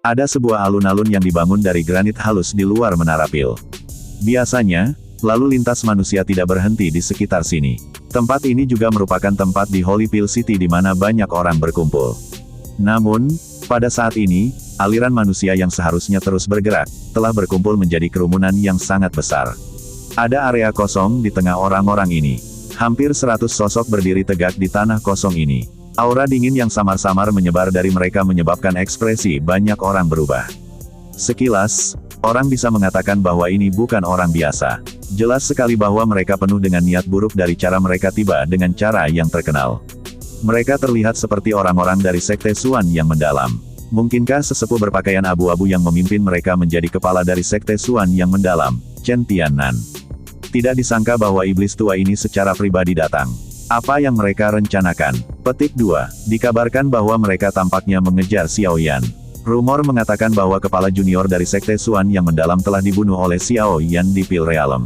Ada sebuah alun-alun yang dibangun dari granit halus di luar Menara Pil. Biasanya, lalu lintas manusia tidak berhenti di sekitar sini. Tempat ini juga merupakan tempat di Holy Pil City di mana banyak orang berkumpul. Namun, pada saat ini, aliran manusia yang seharusnya terus bergerak, telah berkumpul menjadi kerumunan yang sangat besar. Ada area kosong di tengah orang-orang ini. Hampir 100 sosok berdiri tegak di tanah kosong ini. Aura dingin yang samar-samar menyebar dari mereka menyebabkan ekspresi banyak orang berubah. Sekilas, orang bisa mengatakan bahwa ini bukan orang biasa. Jelas sekali bahwa mereka penuh dengan niat buruk dari cara mereka tiba dengan cara yang terkenal. Mereka terlihat seperti orang-orang dari Sekte Xuan yang mendalam. Mungkinkah sesepuh berpakaian abu-abu yang memimpin mereka menjadi kepala dari Sekte Xuan yang mendalam, Chen Tiannan? Tidak disangka bahwa iblis tua ini secara pribadi datang. Apa yang mereka rencanakan? Petik 2. Dikabarkan bahwa mereka tampaknya mengejar Xiao Yan. Rumor mengatakan bahwa kepala junior dari Sekte Xuan yang mendalam telah dibunuh oleh Xiao Yan di Pil Realm.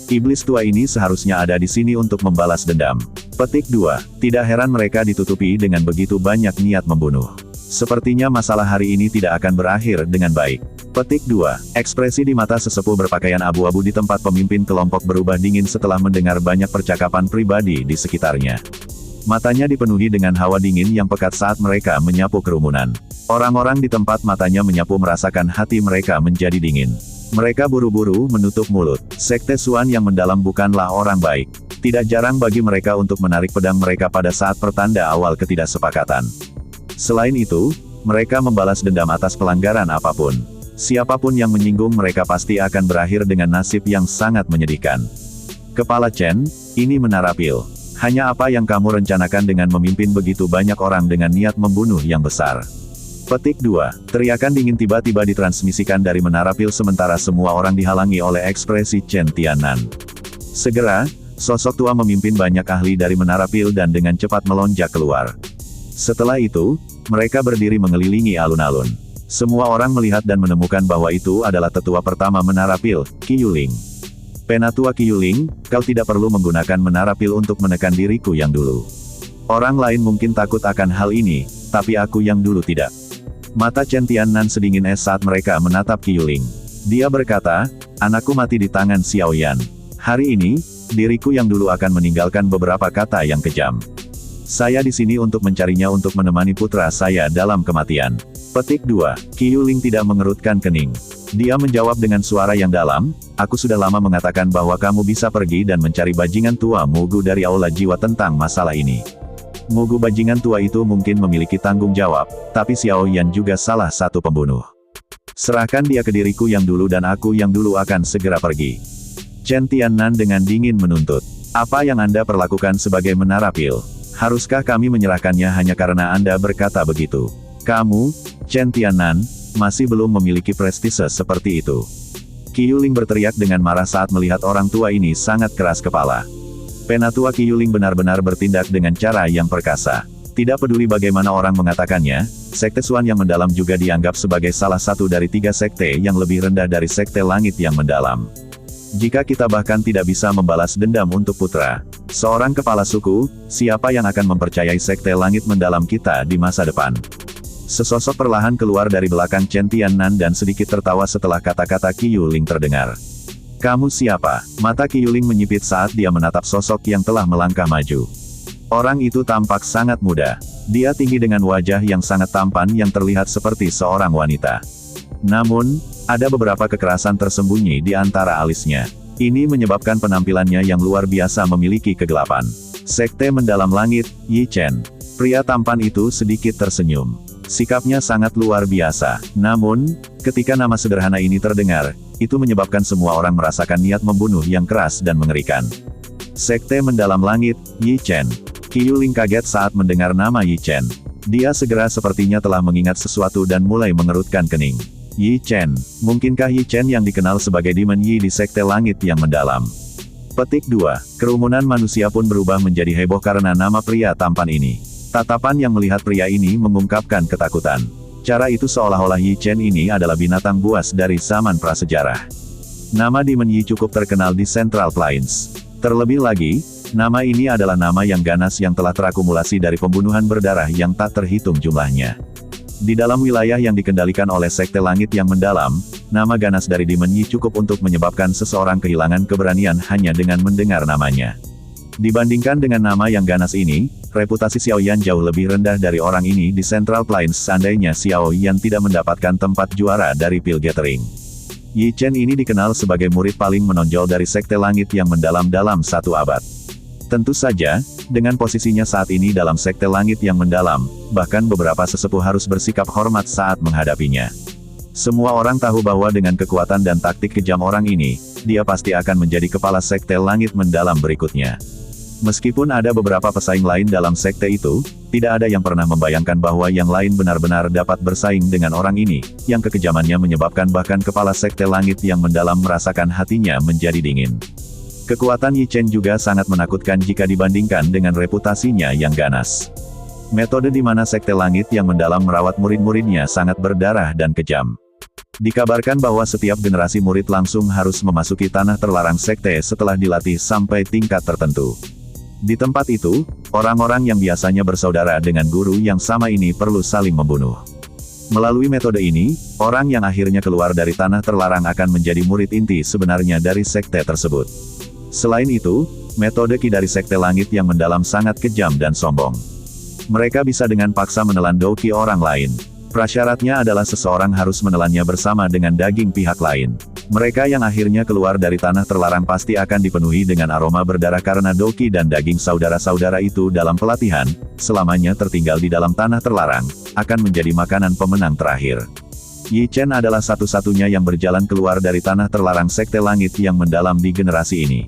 Iblis tua ini seharusnya ada di sini untuk membalas dendam. Petik 2. Tidak heran mereka ditutupi dengan begitu banyak niat membunuh. Sepertinya masalah hari ini tidak akan berakhir dengan baik. Petik 2. Ekspresi di mata sesepuh berpakaian abu-abu di tempat pemimpin kelompok berubah dingin setelah mendengar banyak percakapan pribadi di sekitarnya. Matanya dipenuhi dengan hawa dingin yang pekat saat mereka menyapu kerumunan. Orang-orang di tempat matanya menyapu merasakan hati mereka menjadi dingin. Mereka buru-buru menutup mulut. Sekte Xuan yang mendalam bukanlah orang baik. Tidak jarang bagi mereka untuk menarik pedang mereka pada saat pertanda awal ketidaksepakatan. Selain itu, mereka membalas dendam atas pelanggaran apapun. Siapapun yang menyinggung mereka pasti akan berakhir dengan nasib yang sangat menyedihkan. Kepala Chen, ini Menara Pil. Hanya apa yang kamu rencanakan dengan memimpin begitu banyak orang dengan niat membunuh yang besar? Petik 2. Teriakan dingin tiba-tiba ditransmisikan dari Menara Pil sementara semua orang dihalangi oleh ekspresi Chen Tiannan. Segera, sosok tua memimpin banyak ahli dari Menara Pil dan dengan cepat melonjak keluar. Setelah itu, mereka berdiri mengelilingi alun-alun. Semua orang melihat dan menemukan bahwa itu adalah tetua pertama Menara Pil, Qi Yuling. Penatua Qi Yuling, kau tidak perlu menggunakan Menara Pil untuk menekan diriku yang dulu. Orang lain mungkin takut akan hal ini, tapi aku yang dulu tidak. Mata Chen Tiannan sedingin es saat mereka menatap Qi Yuling. Dia berkata, anakku mati di tangan Xiao Yan. Hari ini, diriku yang dulu akan meninggalkan beberapa kata yang kejam. Saya di sini untuk mencarinya untuk menemani putra saya dalam kematian. Petik 2. Qi Yuling tidak mengerutkan kening. Dia menjawab dengan suara yang dalam, aku sudah lama mengatakan bahwa kamu bisa pergi dan mencari bajingan tua Mugu dari Aula Jiwa tentang masalah ini. Mugu bajingan tua itu mungkin memiliki tanggung jawab, tapi Xiao Yan juga salah satu pembunuh. Serahkan dia ke diriku yang dulu dan aku yang dulu akan segera pergi. Chen Tiannan dengan dingin menuntut. Apa yang Anda perlakukan sebagai Menara Pil? Haruskah kami menyerahkannya hanya karena Anda berkata begitu? Kamu, Chen Tiannan, masih belum memiliki prestise seperti itu. Qi Yuling berteriak dengan marah saat melihat orang tua ini sangat keras kepala. Penatua Qi Yuling benar-benar bertindak dengan cara yang perkasa. Tidak peduli bagaimana orang mengatakannya, Sekte Xuan yang mendalam juga dianggap sebagai salah satu dari 3 sekte yang lebih rendah dari Sekte Langit yang mendalam. Jika kita bahkan tidak bisa membalas dendam untuk putra seorang kepala suku, siapa yang akan mempercayai Sekte Langit mendalam kita di masa depan? Sesosok perlahan keluar dari belakang Chen Tiannan dan sedikit tertawa setelah kata-kata Qi Yuling terdengar. Kamu siapa? Mata Qi Yuling menyipit saat dia menatap sosok yang telah melangkah maju. Orang itu tampak sangat muda. Dia tinggi dengan wajah yang sangat tampan yang terlihat seperti seorang wanita. Namun, ada beberapa kekerasan tersembunyi di antara alisnya. Ini menyebabkan penampilannya yang luar biasa memiliki kegelapan. Sekte Mendalam Langit, Yi Chen. Pria tampan itu sedikit tersenyum. Sikapnya sangat luar biasa. Namun, ketika nama sederhana ini terdengar, itu menyebabkan semua orang merasakan niat membunuh yang keras dan mengerikan. Sekte Mendalam Langit, Yi Chen. Qi Yuling kaget saat mendengar nama Yi Chen. Dia segera sepertinya telah mengingat sesuatu dan mulai mengerutkan kening. Yi Chen, mungkinkah Yi Chen yang dikenal sebagai Demon Yi di Sekte Langit yang mendalam? Petik 2. Kerumunan manusia pun berubah menjadi heboh karena nama pria tampan ini. Tatapan yang melihat pria ini mengungkapkan ketakutan. Cara itu seolah-olah Yi Chen ini adalah binatang buas dari zaman prasejarah. Nama Demon Yi cukup terkenal di Central Plains. Terlebih lagi, nama ini adalah nama yang ganas yang telah terakumulasi dari pembunuhan berdarah yang tak terhitung jumlahnya. Di dalam wilayah yang dikendalikan oleh Sekte Langit yang Mendalam, nama ganas dari Demon Yi cukup untuk menyebabkan seseorang kehilangan keberanian hanya dengan mendengar namanya. Dibandingkan dengan nama yang ganas ini, reputasi Xiao Yan jauh lebih rendah dari orang ini di Central Plains seandainya Xiao Yan tidak mendapatkan tempat juara dari Pil Gathering. Yi Chen ini dikenal sebagai murid paling menonjol dari Sekte Langit yang Mendalam dalam 1 abad. Tentu saja, dengan posisinya saat ini dalam Sekte Langit yang Mendalam, bahkan beberapa sesepuh harus bersikap hormat saat menghadapinya. Semua orang tahu bahwa dengan kekuatan dan taktik kejam orang ini, dia pasti akan menjadi kepala Sekte Langit Mendalam berikutnya. Meskipun ada beberapa pesaing lain dalam sekte itu, tidak ada yang pernah membayangkan bahwa yang lain benar-benar dapat bersaing dengan orang ini, yang kekejamannya menyebabkan bahkan kepala Sekte Langit yang Mendalam merasakan hatinya menjadi dingin. Kekuatan Yi Chen juga sangat menakutkan jika dibandingkan dengan reputasinya yang ganas. Metode di mana Sekte Langit yang Mendalam merawat murid-muridnya sangat berdarah dan kejam. Dikabarkan bahwa setiap generasi murid langsung harus memasuki tanah terlarang sekte setelah dilatih sampai tingkat tertentu. Di tempat itu, orang-orang yang biasanya bersaudara dengan guru yang sama ini perlu saling membunuh. Melalui metode ini, orang yang akhirnya keluar dari tanah terlarang akan menjadi murid inti sebenarnya dari sekte tersebut. Selain itu, metode Ki dari Sekte Langit yang Mendalam sangat kejam dan sombong. Mereka bisa dengan paksa menelan Doki orang lain. Prasyaratnya adalah seseorang harus menelannya bersama dengan daging pihak lain. Mereka yang akhirnya keluar dari tanah terlarang pasti akan dipenuhi dengan aroma berdarah karena Doki dan daging saudara-saudara itu dalam pelatihan, selamanya tertinggal di dalam tanah terlarang, akan menjadi makanan pemenang terakhir. Yi Chen adalah satu-satunya yang berjalan keluar dari tanah terlarang Sekte Langit yang Mendalam di generasi ini.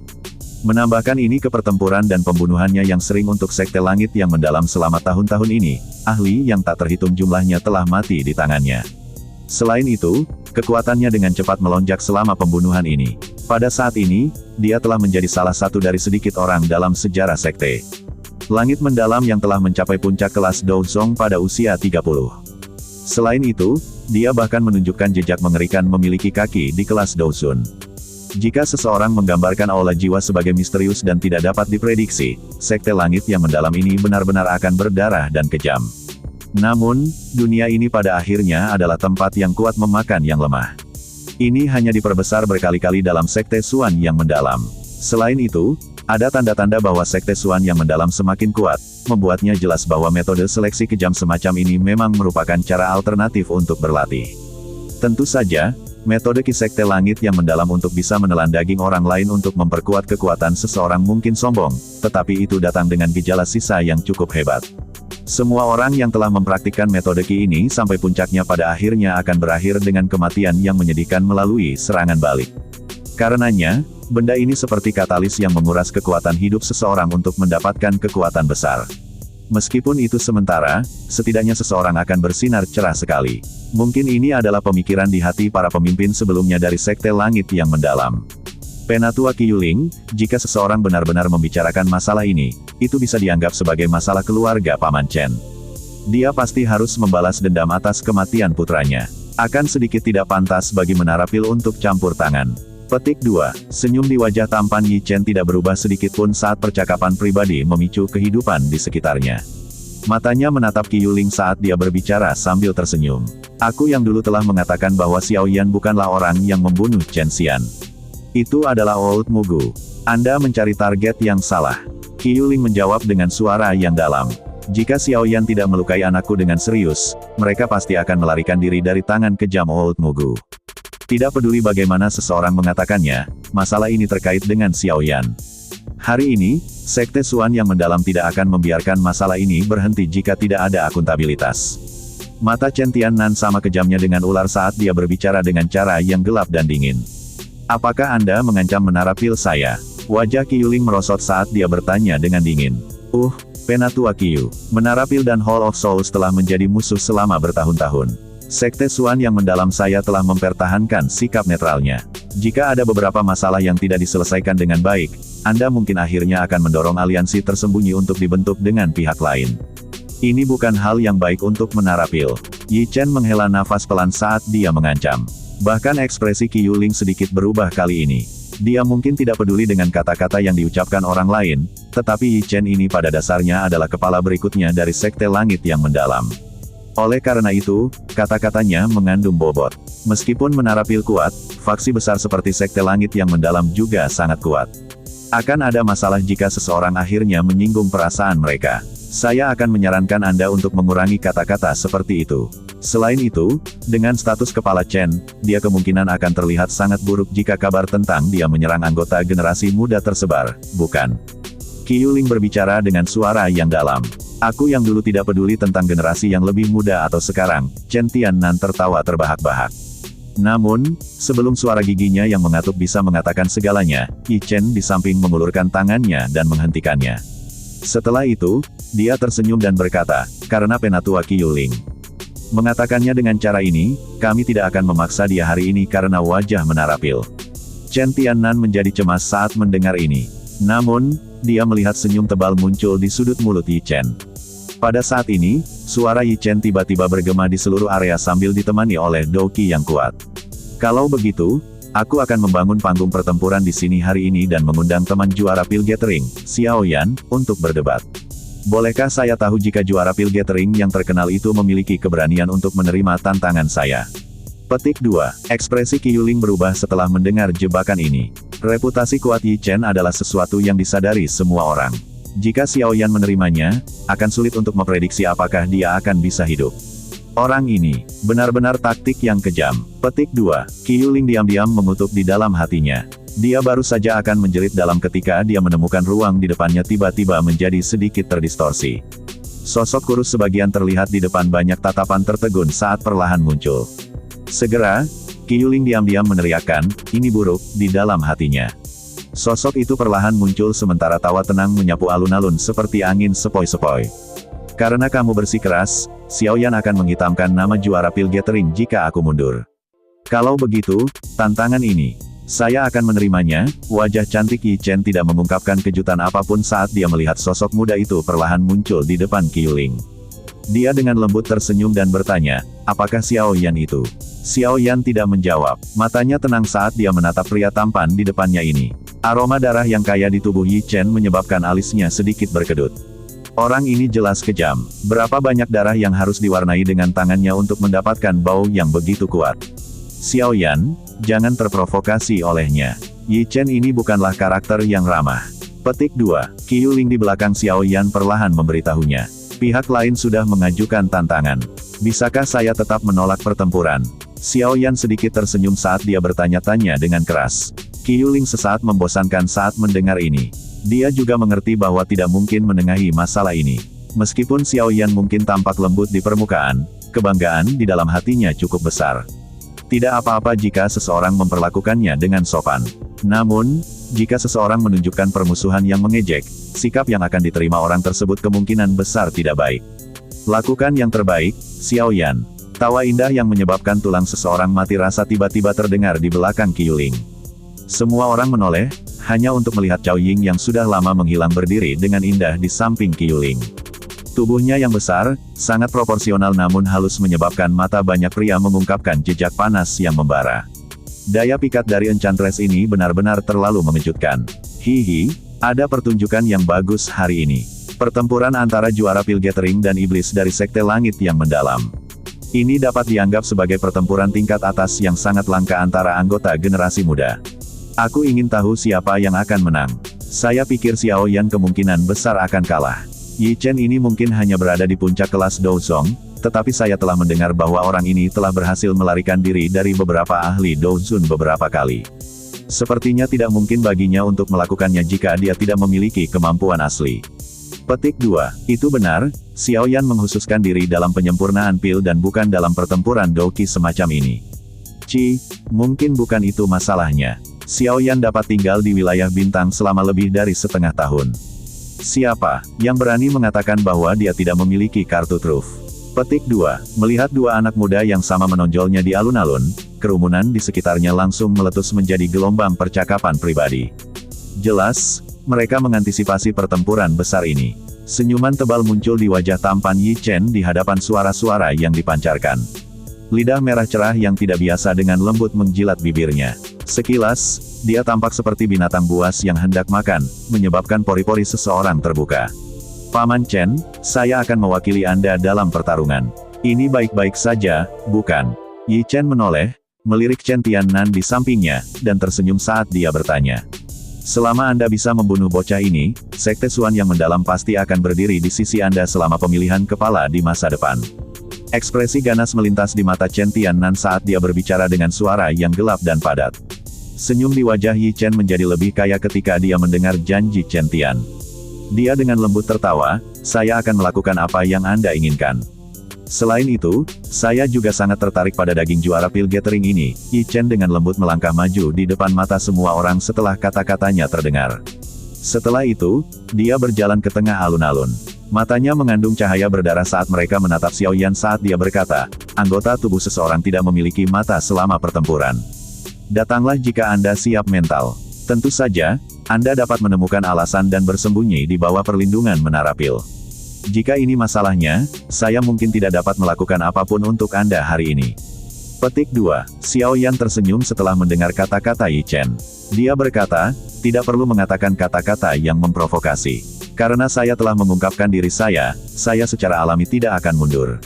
Menambahkan ini ke pertempuran dan pembunuhannya yang sering untuk Sekte Langit yang Mendalam selama tahun-tahun ini, ahli yang tak terhitung jumlahnya telah mati di tangannya. Selain itu, kekuatannya dengan cepat melonjak selama pembunuhan ini. Pada saat ini, dia telah menjadi salah satu dari sedikit orang dalam sejarah sekte Langit Mendalam yang telah mencapai puncak kelas Douzong pada usia 30. Selain itu, dia bahkan menunjukkan jejak mengerikan memiliki kaki di kelas Douzun. Jika seseorang menggambarkan aula jiwa sebagai misterius dan tidak dapat diprediksi, Sekte Langit yang Mendalam ini benar-benar akan berdarah dan kejam. Namun, dunia ini pada akhirnya adalah tempat yang kuat memakan yang lemah. Ini hanya diperbesar berkali-kali dalam Sekte Xuan yang Mendalam. Selain itu, ada tanda-tanda bahwa Sekte Xuan yang Mendalam semakin kuat, membuatnya jelas bahwa metode seleksi kejam semacam ini memang merupakan cara alternatif untuk berlatih. Tentu saja, metode Ki Sekte Langit yang Mendalam untuk bisa menelan daging orang lain untuk memperkuat kekuatan seseorang mungkin sombong, tetapi itu datang dengan gejala sisa yang cukup hebat. Semua orang yang telah mempraktikkan metode Ki ini sampai puncaknya pada akhirnya akan berakhir dengan kematian yang menyedihkan melalui serangan balik. Karenanya, benda ini seperti katalis yang menguras kekuatan hidup seseorang untuk mendapatkan kekuatan besar. Meskipun itu sementara, setidaknya seseorang akan bersinar cerah sekali. Mungkin ini adalah pemikiran di hati para pemimpin sebelumnya dari Sekte Langit yang Mendalam. Penatua Qiyuling, jika seseorang benar-benar membicarakan masalah ini, itu bisa dianggap sebagai masalah keluarga Paman Chen. Dia pasti harus membalas dendam atas kematian putranya. Akan sedikit tidak pantas bagi Menara Pil untuk campur tangan. Petik 2. Senyum di wajah tampan Yi Chen tidak berubah sedikitpun saat percakapan pribadi memicu kehidupan di sekitarnya. Matanya menatap Qiyuling saat dia berbicara sambil tersenyum. Aku yang dulu telah mengatakan bahwa Xiao Yan bukanlah orang yang membunuh Chen Xian. Itu adalah Old Mugu. Anda mencari target yang salah. Qiyuling menjawab dengan suara yang dalam. Jika Xiao Yan tidak melukai anakku dengan serius, mereka pasti akan melarikan diri dari tangan kejam Old Mugu. Tidak peduli bagaimana seseorang mengatakannya, masalah ini terkait dengan Xiao Yan. Hari ini, Sekte Xuan yang Mendalam tidak akan membiarkan masalah ini berhenti jika tidak ada akuntabilitas. Mata Chen Tiannan sama kejamnya dengan ular saat dia berbicara dengan cara yang gelap dan dingin. Apakah Anda mengancam Menara Pil saya? Wajah Qiyuling merosot saat dia bertanya dengan dingin. Penatua Qiyu, Menara Pil dan Hall of Souls telah menjadi musuh selama bertahun-tahun. Sekte Xuan yang Mendalam saya telah mempertahankan sikap netralnya. Jika ada beberapa masalah yang tidak diselesaikan dengan baik, Anda mungkin akhirnya akan mendorong aliansi tersembunyi untuk dibentuk dengan pihak lain. Ini bukan hal yang baik untuk Menara Pil. Yi Chen menghela nafas pelan saat dia mengancam. Bahkan ekspresi Qiyuling sedikit berubah kali ini. Dia mungkin tidak peduli dengan kata-kata yang diucapkan orang lain, tetapi Yi Chen ini pada dasarnya adalah kepala berikutnya dari Sekte Langit yang Mendalam. Oleh karena itu, kata-katanya mengandung bobot. Meskipun Menara Pil kuat, faksi besar seperti Sekte Langit yang mendalam juga sangat kuat. Akan ada masalah jika seseorang akhirnya menyinggung perasaan mereka. Saya akan menyarankan Anda untuk mengurangi kata-kata seperti itu. Selain itu, dengan status Kepala Chen, dia kemungkinan akan terlihat sangat buruk jika kabar tentang dia menyerang anggota generasi muda tersebar, bukan? Qi Yuling berbicara dengan suara yang dalam. Aku yang dulu tidak peduli tentang generasi yang lebih muda atau sekarang, Chen Tiannan tertawa terbahak-bahak. Namun, sebelum suara giginya yang mengatup bisa mengatakan segalanya, Yi Chen di samping mengulurkan tangannya dan menghentikannya. Setelah itu, dia tersenyum dan berkata, karena penatua Qi Yuling. Mengatakannya dengan cara ini, kami tidak akan memaksa dia hari ini karena wajah Menara Pil. Chen Tiannan menjadi cemas saat mendengar ini. Namun, dia melihat senyum tebal muncul di sudut mulut Yi Chen. Pada saat ini, suara Yi Chen tiba-tiba bergema di seluruh area sambil ditemani oleh Doqi yang kuat. Kalau begitu, aku akan membangun panggung pertempuran di sini hari ini dan mengundang teman juara Pil Gathering, Xiao Yan, untuk berdebat. Bolehkah saya tahu jika juara Pil Gathering yang terkenal itu memiliki keberanian untuk menerima tantangan saya? Petik 2. Ekspresi Qi Yuling berubah setelah mendengar jebakan ini. Reputasi kuat Yi Chen adalah sesuatu yang disadari semua orang. Jika Xiao Yan menerimanya, akan sulit untuk memprediksi apakah dia akan bisa hidup. Orang ini, benar-benar taktik yang kejam. Petik 2. Qi Yuling diam-diam mengutuk di dalam hatinya. Dia baru saja akan menjerit dalam ketika dia menemukan ruang di depannya tiba-tiba menjadi sedikit terdistorsi. Sosok kurus sebagian terlihat di depan banyak tatapan tertegun saat perlahan muncul. Segera, Qi Yuling diam-diam meneriakkan, ini buruk, di dalam hatinya. Sosok itu perlahan muncul sementara tawa tenang menyapu alun-alun seperti angin sepoi-sepoi. Karena kamu bersikeras, Xiao Yan akan menghitamkan nama juara Pil Gathering jika aku mundur. Kalau begitu, tantangan ini, saya akan menerimanya. Wajah cantik Yi Chen tidak mengungkapkan kejutan apapun saat dia melihat sosok muda itu perlahan muncul di depan Qi Yuling. Dia dengan lembut tersenyum dan bertanya, apakah Xiao Yan itu? Xiao Yan tidak menjawab, matanya tenang saat dia menatap pria tampan di depannya ini. Aroma darah yang kaya di tubuh Yi Chen menyebabkan alisnya sedikit berkedut. Orang ini jelas kejam. Berapa banyak darah yang harus diwarnai dengan tangannya untuk mendapatkan bau yang begitu kuat. Xiao Yan, jangan terprovokasi olehnya. Yi Chen ini bukanlah karakter yang ramah. Petik 2. Qi Yuling di belakang Xiao Yan perlahan memberitahunya. Pihak lain sudah mengajukan tantangan. Bisakah saya tetap menolak pertempuran? Xiao Yan sedikit tersenyum saat dia bertanya-tanya dengan keras. Qi Yuling sesaat membosankan saat mendengar ini. Dia juga mengerti bahwa tidak mungkin menengahi masalah ini. Meskipun Xiao Yan mungkin tampak lembut di permukaan, kebanggaan di dalam hatinya cukup besar. Tidak apa-apa jika seseorang memperlakukannya dengan sopan. Namun, jika seseorang menunjukkan permusuhan yang mengejek, sikap yang akan diterima orang tersebut kemungkinan besar tidak baik. Lakukan yang terbaik, Xiao Yan. Tawa indah yang menyebabkan tulang seseorang mati rasa tiba-tiba terdengar di belakang Qi Yuling. Semua orang menoleh, hanya untuk melihat Cao Ying yang sudah lama menghilang berdiri dengan indah di samping Qi Yuling. Tubuhnya yang besar, sangat proporsional namun halus menyebabkan mata banyak pria mengungkapkan jejak panas yang membara. Daya pikat dari Enchantress ini benar-benar terlalu mengejutkan. Hihi, ada pertunjukan yang bagus hari ini. Pertempuran antara juara Pil Gathering dan iblis dari Sekte Langit yang mendalam. Ini dapat dianggap sebagai pertempuran tingkat atas yang sangat langka antara anggota generasi muda. Aku ingin tahu siapa yang akan menang. Saya pikir Xiao Yan kemungkinan besar akan kalah. Yi Chen ini mungkin hanya berada di puncak kelas Douzong, tetapi saya telah mendengar bahwa orang ini telah berhasil melarikan diri dari beberapa ahli Douzun beberapa kali. Sepertinya tidak mungkin baginya untuk melakukannya jika dia tidak memiliki kemampuan asli. Petik 2. Itu benar, Xiao Yan menghususkan diri dalam penyempurnaan pil dan bukan dalam pertempuran Doqi semacam ini. Mungkin bukan itu masalahnya. Xiao Yan dapat tinggal di wilayah bintang selama lebih dari setengah tahun. Siapa yang berani mengatakan bahwa dia tidak memiliki kartu truf? Petik 2. Melihat dua anak muda yang sama menonjolnya di alun-alun, kerumunan di sekitarnya langsung meletus menjadi gelombang percakapan pribadi. Jelas, mereka mengantisipasi pertempuran besar ini. Senyuman tebal muncul di wajah tampan Yi Chen di hadapan suara-suara yang dipancarkan. Lidah merah cerah yang tidak biasa dengan lembut menjilat bibirnya. Sekilas, dia tampak seperti binatang buas yang hendak makan, menyebabkan pori-pori seseorang terbuka. Paman Chen, saya akan mewakili Anda dalam pertarungan. Ini baik-baik saja, bukan? Yi Chen menoleh, melirik Chen Tiannan di sampingnya, dan tersenyum saat dia bertanya. Selama Anda bisa membunuh bocah ini, Sekte Xuan yang mendalam pasti akan berdiri di sisi Anda selama pemilihan kepala di masa depan. Ekspresi ganas melintas di mata Chen Tiannan saat dia berbicara dengan suara yang gelap dan padat. Senyum di wajah Yi Chen menjadi lebih kaya ketika dia mendengar janji Chen Tian. Dia dengan lembut tertawa, "Saya akan melakukan apa yang Anda inginkan. Selain itu, saya juga sangat tertarik pada daging juara pil gathering ini." Yi Chen dengan lembut melangkah maju di depan mata semua orang setelah kata-katanya terdengar. Setelah itu, dia berjalan ke tengah alun-alun. Matanya mengandung cahaya berdarah saat mereka menatap Xiao Yan saat dia berkata, "Anggota tubuh seseorang tidak memiliki mata selama pertempuran. Datanglah jika Anda siap mental. Tentu saja, Anda dapat menemukan alasan dan bersembunyi di bawah perlindungan menara pil. Jika ini masalahnya, saya mungkin tidak dapat melakukan apapun untuk Anda hari ini." Petik 2. Xiao Yan tersenyum setelah mendengar kata-kata Yi Chen. Dia berkata, "Tidak perlu mengatakan kata-kata yang memprovokasi. Karena saya telah mengungkapkan diri saya secara alami tidak akan mundur."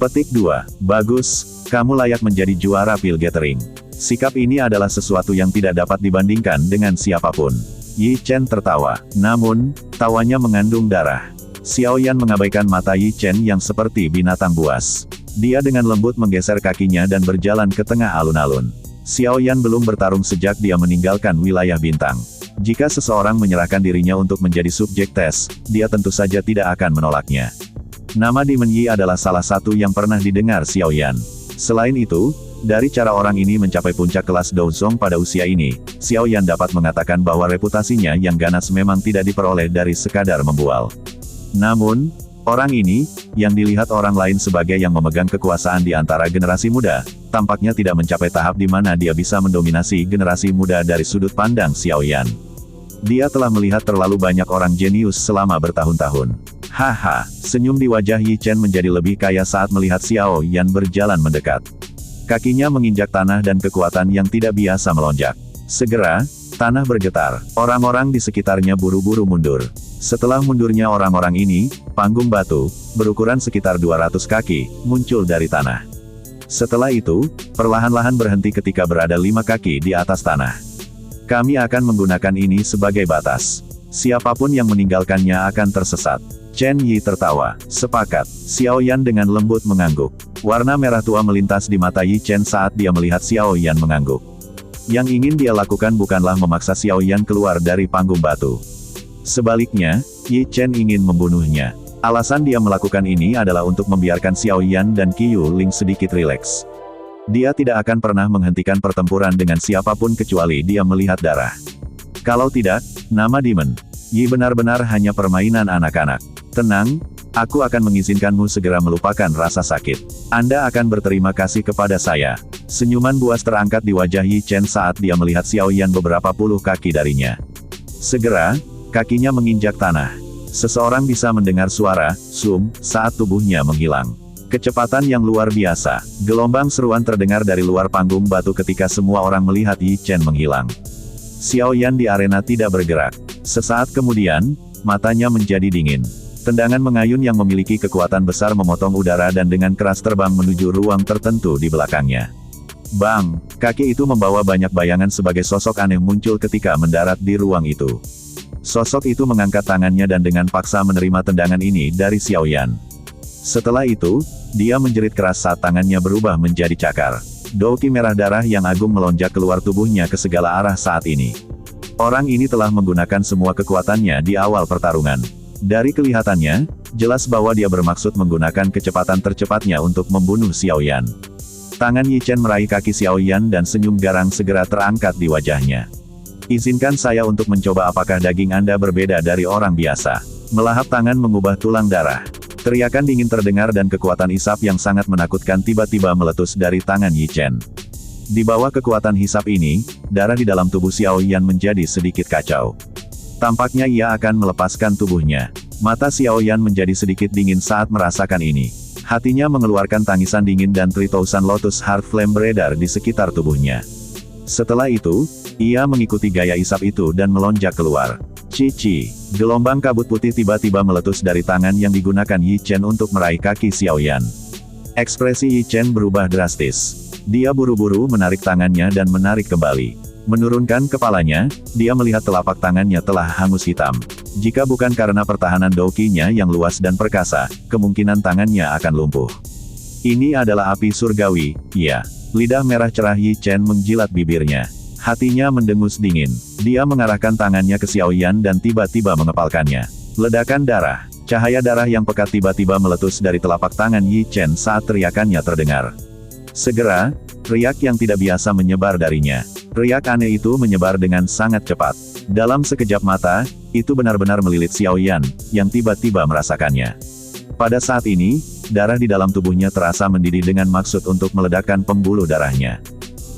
Petik 2. Bagus, kamu layak menjadi juara pil gathering. Sikap ini adalah sesuatu yang tidak dapat dibandingkan dengan siapapun. Yi Chen tertawa, namun, tawanya mengandung darah. Xiao Yan mengabaikan mata Yi Chen yang seperti binatang buas. Dia dengan lembut menggeser kakinya dan berjalan ke tengah alun-alun. Xiao Yan belum bertarung sejak dia meninggalkan wilayah bintang. Jika seseorang menyerahkan dirinya untuk menjadi subjek tes, dia tentu saja tidak akan menolaknya. Nama Demon Yi adalah salah satu yang pernah didengar Xiao Yan. Selain itu, dari cara orang ini mencapai puncak kelas Douzong pada usia ini, Xiao Yan dapat mengatakan bahwa reputasinya yang ganas memang tidak diperoleh dari sekadar membual. Namun, orang ini, yang dilihat orang lain sebagai yang memegang kekuasaan di antara generasi muda, tampaknya tidak mencapai tahap di mana dia bisa mendominasi generasi muda dari sudut pandang Xiao Yan. Dia telah melihat terlalu banyak orang jenius selama bertahun-tahun. Haha, senyum di wajah Yi Chen menjadi lebih kaya saat melihat Xiao Yan berjalan mendekat. Kakinya menginjak tanah dan kekuatan yang tidak biasa melonjak. Segera, tanah bergetar, orang-orang di sekitarnya buru-buru mundur. Setelah mundurnya orang-orang ini, panggung batu, berukuran sekitar 200 kaki, muncul dari tanah. Setelah itu, perlahan-lahan berhenti ketika berada 5 kaki di atas tanah. Kami akan menggunakan ini sebagai batas. Siapapun yang meninggalkannya akan tersesat. Chen Yi tertawa. Sepakat. Xiao Yan dengan lembut mengangguk. Warna merah tua melintas di mata Yi Chen saat dia melihat Xiao Yan mengangguk. Yang ingin dia lakukan bukanlah memaksa Xiao Yan keluar dari panggung batu. Sebaliknya, Yi Chen ingin membunuhnya. Alasan dia melakukan ini adalah untuk membiarkan Xiao Yan dan Qiu Ling sedikit rileks. Dia tidak akan pernah menghentikan pertempuran dengan siapapun kecuali dia melihat darah. Kalau tidak, nama Demon Yi benar-benar hanya permainan anak-anak. Tenang, aku akan mengizinkanmu segera melupakan rasa sakit. Anda akan berterima kasih kepada saya. Senyuman buas terangkat di wajah Yi Chen saat dia melihat Xiao Yan beberapa puluh kaki darinya. Segera, kakinya menginjak tanah. Seseorang bisa mendengar suara "sum" saat tubuhnya menghilang. Kecepatan yang luar biasa. Gelombang seruan terdengar dari luar panggung batu ketika semua orang melihat Yi Chen menghilang. Xiao Yan di arena tidak bergerak. Sesaat kemudian, matanya menjadi dingin. Tendangan mengayun yang memiliki kekuatan besar memotong udara dan dengan keras terbang menuju ruang tertentu di belakangnya. Bang! Kaki itu membawa banyak bayangan sebagai sosok aneh muncul ketika mendarat di ruang itu. Sosok itu mengangkat tangannya dan dengan paksa menerima tendangan ini dari Xiao Yan. Setelah itu, dia menjerit keras saat tangannya berubah menjadi cakar. Douki merah darah yang agung melonjak keluar tubuhnya ke segala arah saat ini. Orang ini telah menggunakan semua kekuatannya di awal pertarungan. Dari kelihatannya, jelas bahwa dia bermaksud menggunakan kecepatan tercepatnya untuk membunuh Xiao Yan. Tangan Yi Chen meraih kaki Xiao Yan dan senyum garang segera terangkat di wajahnya. Izinkan saya untuk mencoba apakah daging Anda berbeda dari orang biasa. Melahap tangan mengubah tulang darah. Teriakan dingin terdengar dan kekuatan isap yang sangat menakutkan tiba-tiba meletus dari tangan Yi Chen. Di bawah kekuatan hisap ini, darah di dalam tubuh Xiao Yan menjadi sedikit kacau. Tampaknya ia akan melepaskan tubuhnya. Mata Xiao Yan menjadi sedikit dingin saat merasakan ini. Hatinya mengeluarkan tangisan dingin dan 3000 Lotus Heart Flame beredar di sekitar tubuhnya. Setelah itu, ia mengikuti gaya isap itu dan melonjak keluar. Cici, gelombang kabut putih tiba-tiba meletus dari tangan yang digunakan Yi Chen untuk meraih kaki Xiao Yan. Ekspresi Yi Chen berubah drastis. Dia buru-buru menarik tangannya dan menarik kembali. Menurunkan kepalanya, dia melihat telapak tangannya telah hangus hitam. Jika bukan karena pertahanan Douki-nya yang luas dan perkasa, kemungkinan tangannya akan lumpuh. Ini adalah api surgawi, ya. Lidah merah cerah Yi Chen menjilat bibirnya. Hatinya mendengus dingin. Dia mengarahkan tangannya ke Xiaoyan dan tiba-tiba mengepalkannya. Ledakan darah. Cahaya darah yang pekat tiba-tiba meletus dari telapak tangan Yi Chen saat teriakannya terdengar. Segera, riak yang tidak biasa menyebar darinya. Riak aneh itu menyebar dengan sangat cepat. Dalam sekejap mata, itu benar-benar melilit Xiaoyan, yang tiba-tiba merasakannya. Pada saat ini, darah di dalam tubuhnya terasa mendidih dengan maksud untuk meledakkan pembuluh darahnya.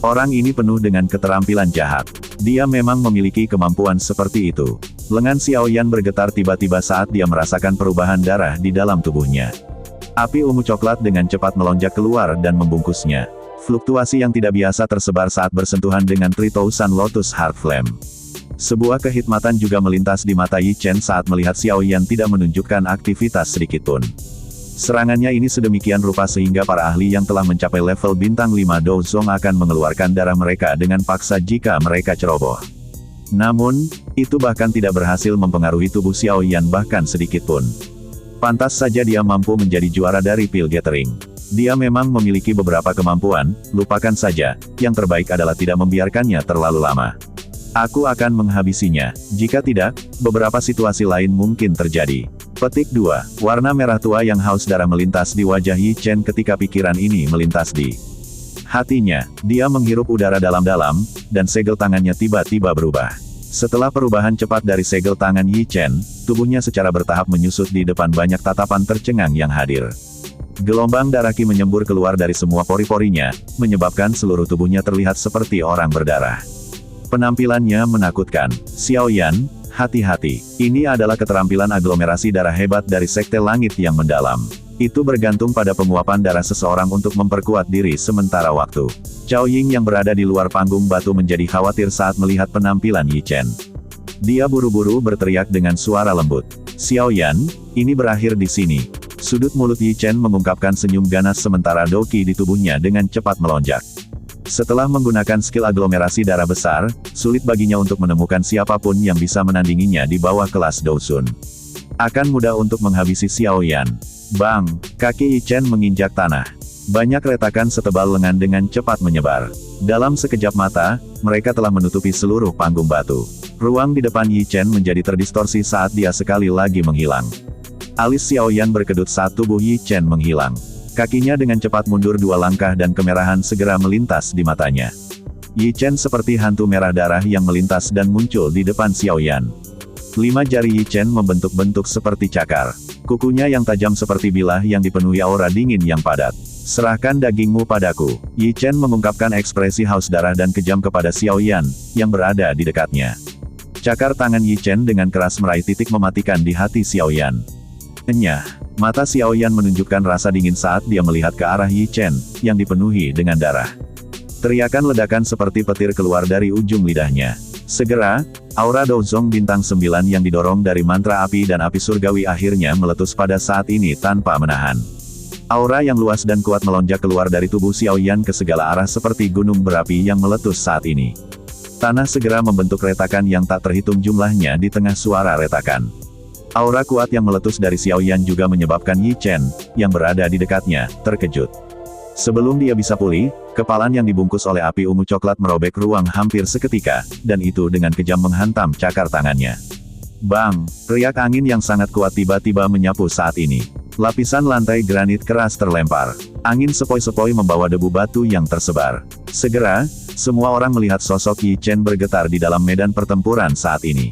Orang ini penuh dengan keterampilan jahat. Dia memang memiliki kemampuan seperti itu. Lengan Xiaoyan bergetar tiba-tiba saat dia merasakan perubahan darah di dalam tubuhnya. Api ungu coklat dengan cepat melonjak keluar dan membungkusnya. Fluktuasi yang tidak biasa tersebar saat bersentuhan dengan 3000 Lotus Heart Flame. Sebuah kehikmatan juga melintas di mata Yi Chen saat melihat Xiaoyan tidak menunjukkan aktivitas sedikitpun. Serangannya ini sedemikian rupa sehingga para ahli yang telah mencapai level bintang 5 Douzong akan mengeluarkan darah mereka dengan paksa jika mereka ceroboh. Namun, itu bahkan tidak berhasil mempengaruhi tubuh Xiaoyan bahkan sedikitpun. Pantas saja dia mampu menjadi juara dari Pil Gathering. Dia memang memiliki beberapa kemampuan, lupakan saja, yang terbaik adalah tidak membiarkannya terlalu lama. Aku akan menghabisinya, jika tidak, beberapa situasi lain mungkin terjadi. Petik 2. Warna merah tua yang haus darah melintas di wajah Yi Chen ketika pikiran ini melintas di hatinya. Dia menghirup udara dalam-dalam, dan segel tangannya tiba-tiba berubah. Setelah perubahan cepat dari segel tangan Yi Chen, tubuhnya secara bertahap menyusut di depan banyak tatapan tercengang yang hadir. Gelombang darah Qi menyembur keluar dari semua pori-porinya, menyebabkan seluruh tubuhnya terlihat seperti orang berdarah. Penampilannya menakutkan. Xiaoyan, hati-hati. Ini adalah keterampilan aglomerasi darah hebat dari Sekte Langit yang mendalam. Itu bergantung pada penguapan darah seseorang untuk memperkuat diri sementara waktu. Cao Ying yang berada di luar panggung batu menjadi khawatir saat melihat penampilan Yi Chen. Dia buru-buru berteriak dengan suara lembut. Xiaoyan, ini berakhir di sini. Sudut mulut Yi Chen mengungkapkan senyum ganas sementara Douki di tubuhnya dengan cepat melonjak. Setelah menggunakan skill aglomerasi darah besar, sulit baginya untuk menemukan siapapun yang bisa menandinginya di bawah kelas Douzun. Akan mudah untuk menghabisi Xiaoyan. Bang! Kaki Yi Chen menginjak tanah. Banyak retakan setebal lengan dengan cepat menyebar. Dalam sekejap mata, mereka telah menutupi seluruh panggung batu. Ruang di depan Yi Chen menjadi terdistorsi saat dia sekali lagi menghilang. Alis Xiaoyan berkedut saat tubuh Yi Chen menghilang. Kakinya dengan cepat mundur 2 langkah dan kemerahan segera melintas di matanya. Yi Chen seperti hantu merah darah yang melintas dan muncul di depan Xiaoyan. 5 jari Yi Chen membentuk-bentuk seperti cakar. Kukunya yang tajam seperti bilah yang dipenuhi aura dingin yang padat. Serahkan dagingmu padaku. Yi Chen mengungkapkan ekspresi haus darah dan kejam kepada Xiaoyan, yang berada di dekatnya. Cakar tangan Yi Chen dengan keras meraih titik mematikan di hati Xiaoyan. Enyah. Mata Xiaoyan menunjukkan rasa dingin saat dia melihat ke arah Yi Chen, yang dipenuhi dengan darah. Teriakan ledakan seperti petir keluar dari ujung lidahnya. Segera, aura Douzong bintang 9 yang didorong dari mantra api dan api surgawi akhirnya meletus pada saat ini tanpa menahan. Aura yang luas dan kuat melonjak keluar dari tubuh Xiaoyan ke segala arah seperti gunung berapi yang meletus saat ini. Tanah segera membentuk retakan yang tak terhitung jumlahnya di tengah suara retakan. Aura kuat yang meletus dari Xiaoyan juga menyebabkan Yi Chen, yang berada di dekatnya, terkejut. Sebelum dia bisa pulih, kepalan yang dibungkus oleh api ungu coklat merobek ruang hampir seketika, dan itu dengan kejam menghantam cakar tangannya. Bang! Riak angin yang sangat kuat tiba-tiba menyapu saat ini. Lapisan lantai granit keras terlempar. Angin sepoi-sepoi membawa debu batu yang tersebar. Segera, semua orang melihat sosok Yi Chen bergetar di dalam medan pertempuran saat ini.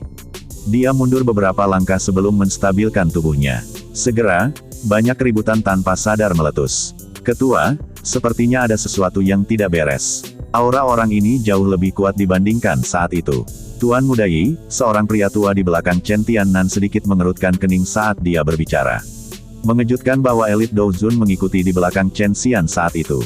Dia mundur beberapa langkah sebelum menstabilkan tubuhnya. Segera, banyak keributan tanpa sadar meletus. Ketua, sepertinya ada sesuatu yang tidak beres. Aura orang ini jauh lebih kuat dibandingkan saat itu. Tuan Muda Yi, seorang pria tua di belakang Chen Tiannan sedikit mengerutkan kening saat dia berbicara. Mengejutkan bahwa elit Douzun mengikuti di belakang Chen Xian saat itu.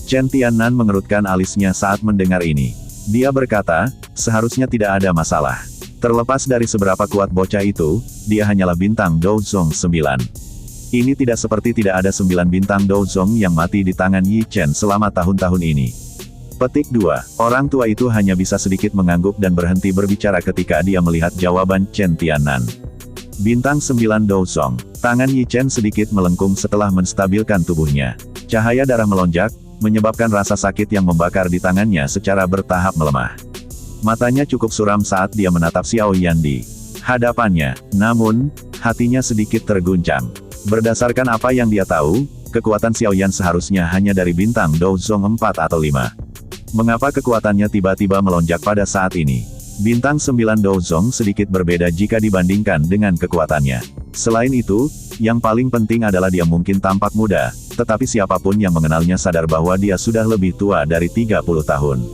Chen Tiannan mengerutkan alisnya saat mendengar ini. Dia berkata, seharusnya tidak ada masalah. Terlepas dari seberapa kuat bocah itu, dia hanyalah bintang Douzong 9. Ini tidak seperti tidak ada 9 bintang Douzong yang mati di tangan Yi Chen selama tahun-tahun ini. Petik 2. Orang tua itu hanya bisa sedikit mengangguk dan berhenti berbicara ketika dia melihat jawaban Chen Tianan. Bintang 9 Douzong. Tangan Yi Chen sedikit melengkung setelah menstabilkan tubuhnya. Cahaya darah melonjak, menyebabkan rasa sakit yang membakar di tangannya secara bertahap melemah. Matanya cukup suram saat dia menatap Xiao Yan di hadapannya, namun, hatinya sedikit terguncang. Berdasarkan apa yang dia tahu, kekuatan Xiao Yan seharusnya hanya dari bintang Douzong 4 atau 5. Mengapa kekuatannya tiba-tiba melonjak pada saat ini? Bintang 9 Douzong sedikit berbeda jika dibandingkan dengan kekuatannya. Selain itu, yang paling penting adalah dia mungkin tampak muda, tetapi siapapun yang mengenalnya sadar bahwa dia sudah lebih tua dari 30 tahun.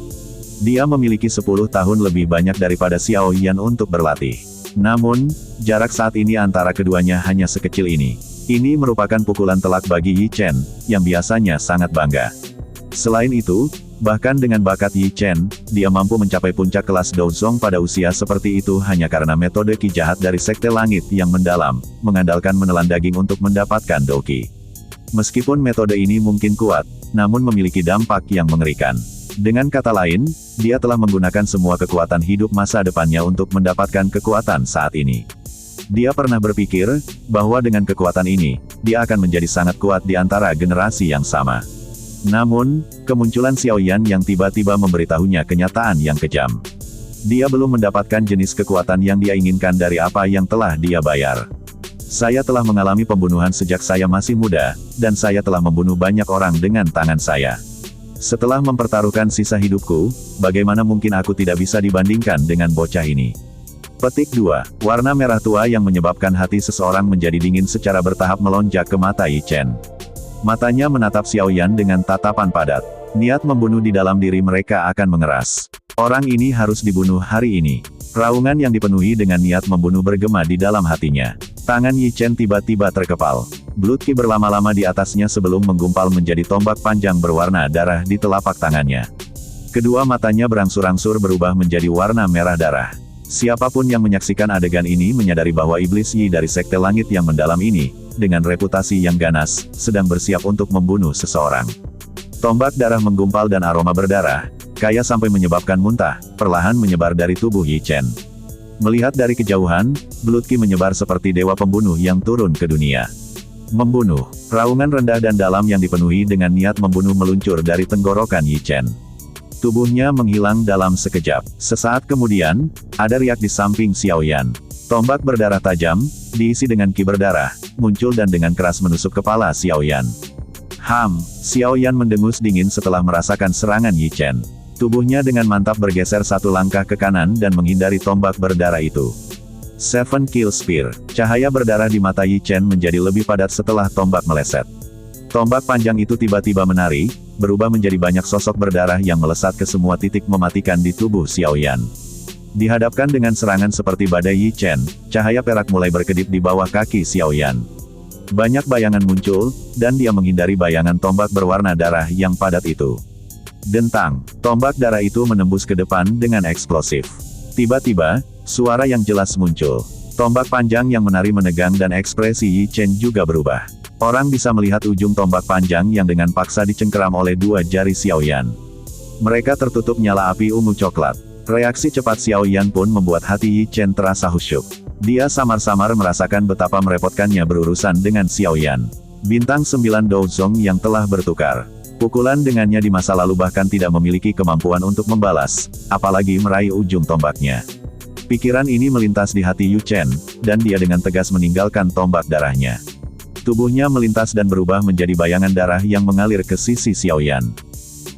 Dia memiliki 10 tahun lebih banyak daripada Xiao Yan untuk berlatih. Namun, jarak saat ini antara keduanya hanya sekecil ini. Ini merupakan pukulan telak bagi Yi Chen, yang biasanya sangat bangga. Selain itu, bahkan dengan bakat Yi Chen, dia mampu mencapai puncak kelas Douzong pada usia seperti itu hanya karena metode Qi jahat dari Sekte Langit yang mendalam, mengandalkan menelan daging untuk mendapatkan Doqi. Meskipun metode ini mungkin kuat, namun memiliki dampak yang mengerikan. Dengan kata lain, dia telah menggunakan semua kekuatan hidup masa depannya untuk mendapatkan kekuatan saat ini. Dia pernah berpikir, bahwa dengan kekuatan ini, dia akan menjadi sangat kuat di antara generasi yang sama. Namun, kemunculan Xiao Yan yang tiba-tiba memberitahunya kenyataan yang kejam. Dia belum mendapatkan jenis kekuatan yang dia inginkan dari apa yang telah dia bayar. Saya telah mengalami pembunuhan sejak saya masih muda, dan saya telah membunuh banyak orang dengan tangan saya. Setelah mempertaruhkan sisa hidupku, bagaimana mungkin aku tidak bisa dibandingkan dengan bocah ini? Petik 2. Warna merah tua yang menyebabkan hati seseorang menjadi dingin secara bertahap melonjak ke mata Yi Chen. Matanya menatap Xiao Yan dengan tatapan padat. Niat membunuh di dalam diri mereka akan mengeras. Orang ini harus dibunuh hari ini. Raungan yang dipenuhi dengan niat membunuh bergema di dalam hatinya. Tangan Yi Chen tiba-tiba terkepal. Blood Qi berlama-lama di atasnya sebelum menggumpal menjadi tombak panjang berwarna darah di telapak tangannya. Kedua matanya berangsur-angsur berubah menjadi warna merah darah. Siapapun yang menyaksikan adegan ini menyadari bahwa iblis Yi dari Sekte Langit yang mendalam ini, dengan reputasi yang ganas, sedang bersiap untuk membunuh seseorang. Tombak darah menggumpal dan aroma berdarah, kaya sampai menyebabkan muntah, perlahan menyebar dari tubuh Yi Chen. Melihat dari kejauhan, Blood Qi menyebar seperti dewa pembunuh yang turun ke dunia. Membunuh. Raungan rendah dan dalam yang dipenuhi dengan niat membunuh meluncur dari tenggorokan Yi Chen. Tubuhnya menghilang dalam sekejap. Sesaat kemudian, ada riak di samping Xiao Yan. Tombak berdarah tajam, diisi dengan Qi berdarah, muncul dan dengan keras menusuk kepala Xiao Yan. Xiao Yan mendengus dingin setelah merasakan serangan Yi Chen. Tubuhnya dengan mantap bergeser satu langkah ke kanan dan menghindari tombak berdarah itu. Seven Kill Spear. Cahaya berdarah di mata Yi Chen menjadi lebih padat setelah tombak meleset. Tombak panjang itu tiba-tiba menari, berubah menjadi banyak sosok berdarah yang melesat ke semua titik mematikan di tubuh Xiao Yan. Dihadapkan dengan serangan seperti badai Yi Chen, cahaya perak mulai berkedip di bawah kaki Xiao Yan. Banyak bayangan muncul, dan dia menghindari bayangan tombak berwarna darah yang padat itu. Dentang, tombak darah itu menembus ke depan dengan eksplosif. Tiba-tiba, suara yang jelas muncul. Tombak panjang yang menari menegang dan ekspresi Yi Chen juga berubah. Orang bisa melihat ujung tombak panjang yang dengan paksa dicengkeram oleh dua jari Xiao Yan. Mereka tertutup nyala api ungu coklat. Reaksi cepat Xiao Yan pun membuat hati Yi Chen terasa khusyuk. Dia samar-samar merasakan betapa merepotkannya berurusan dengan Xiao Yan. Bintang 9 Douzong yang telah bertukar. Pukulan dengannya di masa lalu bahkan tidak memiliki kemampuan untuk membalas, apalagi meraih ujung tombaknya. Pikiran ini melintas di hati Yi Chen, dan dia dengan tegas meninggalkan tombak darahnya. Tubuhnya melintas dan berubah menjadi bayangan darah yang mengalir ke sisi Xiao Yan.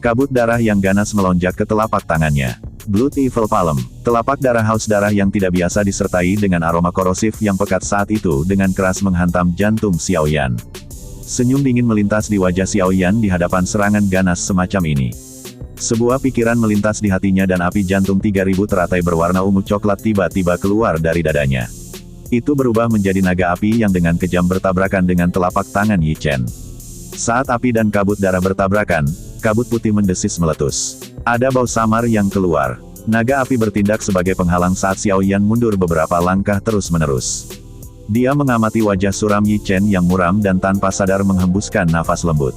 Kabut darah yang ganas melonjak ke telapak tangannya. Blood Evil Palm, telapak darah haus darah yang tidak biasa disertai dengan aroma korosif yang pekat saat itu dengan keras menghantam jantung Xiao Yan. Senyum dingin melintas di wajah Xiao Yan di hadapan serangan ganas semacam ini. Sebuah pikiran melintas di hatinya dan api jantung 3000 teratai berwarna ungu coklat tiba-tiba keluar dari dadanya. Itu berubah menjadi naga api yang dengan kejam bertabrakan dengan telapak tangan Yi Chen. Saat api dan kabut darah bertabrakan, kabut putih mendesis meletus. Ada bau samar yang keluar. Naga api bertindak sebagai penghalang saat Xiao Yan mundur beberapa langkah terus-menerus. Dia mengamati wajah suram Yi Chen yang muram dan tanpa sadar menghembuskan nafas lembut.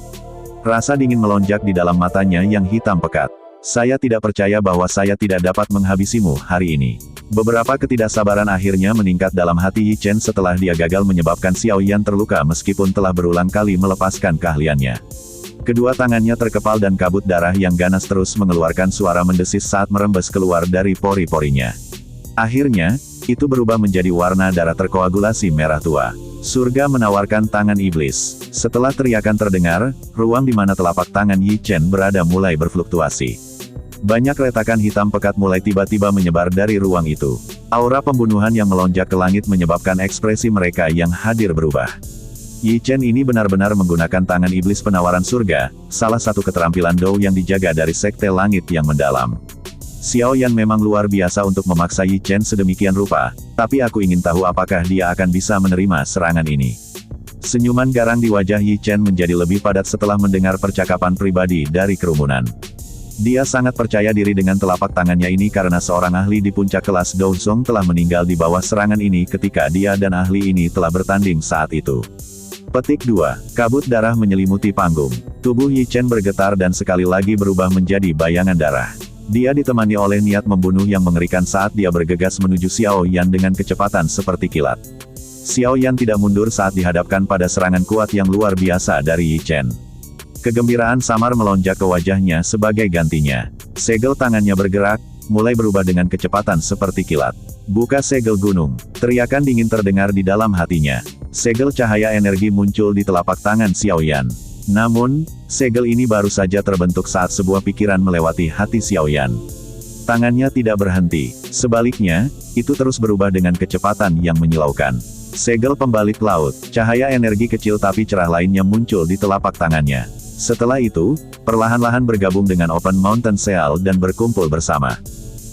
Rasa dingin melonjak di dalam matanya yang hitam pekat. Saya tidak percaya bahwa saya tidak dapat menghabisimu hari ini. Beberapa ketidaksabaran akhirnya meningkat dalam hati Yi Chen setelah dia gagal menyebabkan Xiao Yan terluka meskipun telah berulang kali melepaskan keahliannya. Kedua tangannya terkepal dan kabut darah yang ganas terus mengeluarkan suara mendesis saat merembes keluar dari pori-porinya. Akhirnya, itu berubah menjadi warna darah terkoagulasi merah tua. Surga menawarkan tangan iblis. Setelah teriakan terdengar, ruang di mana telapak tangan Yi Chen berada mulai berfluktuasi. Banyak retakan hitam pekat mulai tiba-tiba menyebar dari ruang itu. Aura pembunuhan yang melonjak ke langit menyebabkan ekspresi mereka yang hadir berubah. Yi Chen ini benar-benar menggunakan tangan iblis penawaran surga, salah satu keterampilan Dou yang dijaga dari sekte langit yang mendalam. Xiao Yan memang luar biasa untuk memaksa Yi Chen sedemikian rupa, tapi aku ingin tahu apakah dia akan bisa menerima serangan ini. Senyuman garang di wajah Yi Chen menjadi lebih padat setelah mendengar percakapan pribadi dari kerumunan. Dia sangat percaya diri dengan telapak tangannya ini karena seorang ahli di puncak kelas Dou Zong telah meninggal di bawah serangan ini ketika dia dan ahli ini telah bertanding saat itu. Petik 2. Kabut darah menyelimuti panggung. Tubuh Yi Chen bergetar dan sekali lagi berubah menjadi bayangan darah. Dia ditemani oleh niat membunuh yang mengerikan saat dia bergegas menuju Xiao Yan dengan kecepatan seperti kilat. Xiao Yan tidak mundur saat dihadapkan pada serangan kuat yang luar biasa dari Yi Chen. Kegembiraan samar melonjak ke wajahnya sebagai gantinya. Segel tangannya bergerak, mulai berubah dengan kecepatan seperti kilat. Buka segel gunung. Teriakan dingin terdengar di dalam hatinya. Segel cahaya energi muncul di telapak tangan Xiao Yan. Namun, segel ini baru saja terbentuk saat sebuah pikiran melewati hati Xiao Yan. Tangannya tidak berhenti. Sebaliknya, itu terus berubah dengan kecepatan yang menyilaukan. Segel pembalik laut, cahaya energi kecil tapi cerah lainnya muncul di telapak tangannya. Setelah itu, perlahan-lahan bergabung dengan Open Mountain Seal dan berkumpul bersama.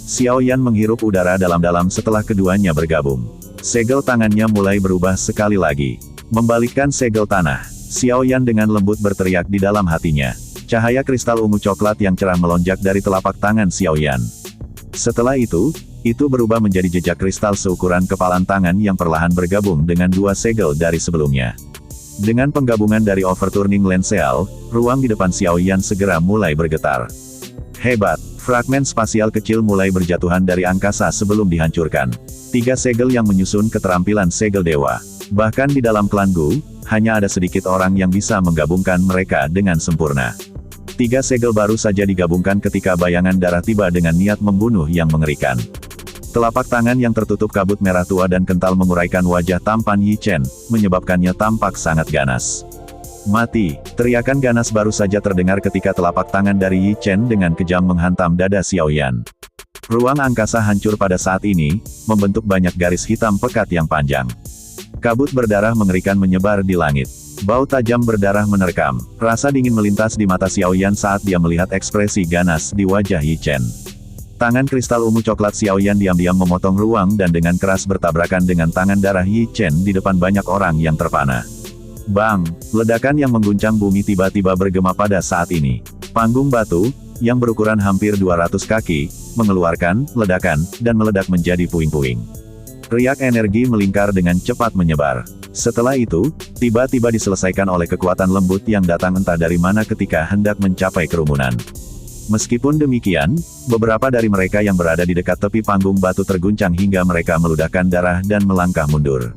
Xiao Yan menghirup udara dalam-dalam setelah keduanya bergabung. Segel tangannya mulai berubah sekali lagi. Membalikkan segel tanah. Xiao Yan dengan lembut berteriak di dalam hatinya. Cahaya kristal ungu coklat yang cerah melonjak dari telapak tangan Xiao Yan. Setelah itu berubah menjadi jejak kristal seukuran kepalan tangan yang perlahan bergabung dengan dua segel dari sebelumnya. Dengan penggabungan dari Overturning Lens Seal, ruang di depan Xiao Yan segera mulai bergetar. Hebat! Fragmen spasial kecil mulai berjatuhan dari angkasa sebelum dihancurkan. 3 segel yang menyusun keterampilan segel dewa. Bahkan di dalam klan Gu, hanya ada sedikit orang yang bisa menggabungkan mereka dengan sempurna. 3 segel baru saja digabungkan ketika bayangan darah tiba dengan niat membunuh yang mengerikan. Telapak tangan yang tertutup kabut merah tua dan kental menguraikan wajah tampan Yi Chen, menyebabkannya tampak sangat ganas. Mati! Teriakan ganas baru saja terdengar ketika telapak tangan dari Yi Chen dengan kejam menghantam dada Xiao Yan. Ruang angkasa hancur pada saat ini, membentuk banyak garis hitam pekat yang panjang. Kabut berdarah mengerikan menyebar di langit. Bau tajam berdarah menerkam. Rasa dingin melintas di mata Xiao Yan saat dia melihat ekspresi ganas di wajah Yi Chen. Tangan kristal ungu coklat Xiao Yan diam-diam memotong ruang dan dengan keras bertabrakan dengan tangan darah Yi Chen di depan banyak orang yang terpana. Bang! Ledakan yang mengguncang bumi tiba-tiba bergema pada saat ini. Panggung batu, yang berukuran hampir 200 kaki, mengeluarkan ledakan, dan meledak menjadi puing-puing. Riak energi melingkar dengan cepat menyebar. Setelah itu, tiba-tiba diselesaikan oleh kekuatan lembut yang datang entah dari mana ketika hendak mencapai kerumunan. Meskipun demikian, beberapa dari mereka yang berada di dekat tepi panggung batu terguncang hingga mereka meludahkan darah dan melangkah mundur.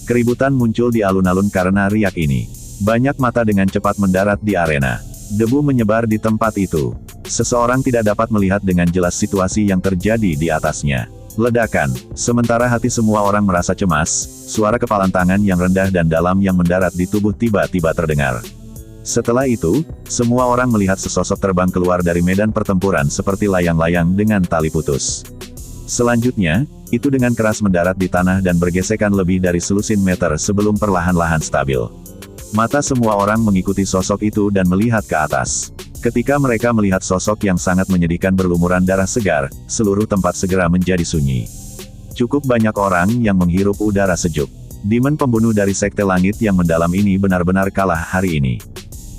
Keributan muncul di alun-alun karena riak ini. Banyak mata dengan cepat mendarat di arena. Debu menyebar di tempat itu. Seseorang tidak dapat melihat dengan jelas situasi yang terjadi di atasnya. Ledakan. Sementara hati semua orang merasa cemas, suara kepalan tangan yang rendah dan dalam yang mendarat di tubuh tiba-tiba terdengar. Setelah itu, semua orang melihat sesosok terbang keluar dari medan pertempuran seperti layang-layang dengan tali putus. Selanjutnya, itu dengan keras mendarat di tanah dan bergesekan lebih dari selusin meter sebelum perlahan-lahan stabil. Mata semua orang mengikuti sosok itu dan melihat ke atas. Ketika mereka melihat sosok yang sangat menyedihkan berlumuran darah segar, seluruh tempat segera menjadi sunyi. Cukup banyak orang yang menghirup udara sejuk. Demon pembunuh dari Sekte Langit yang mendalam ini benar-benar kalah hari ini.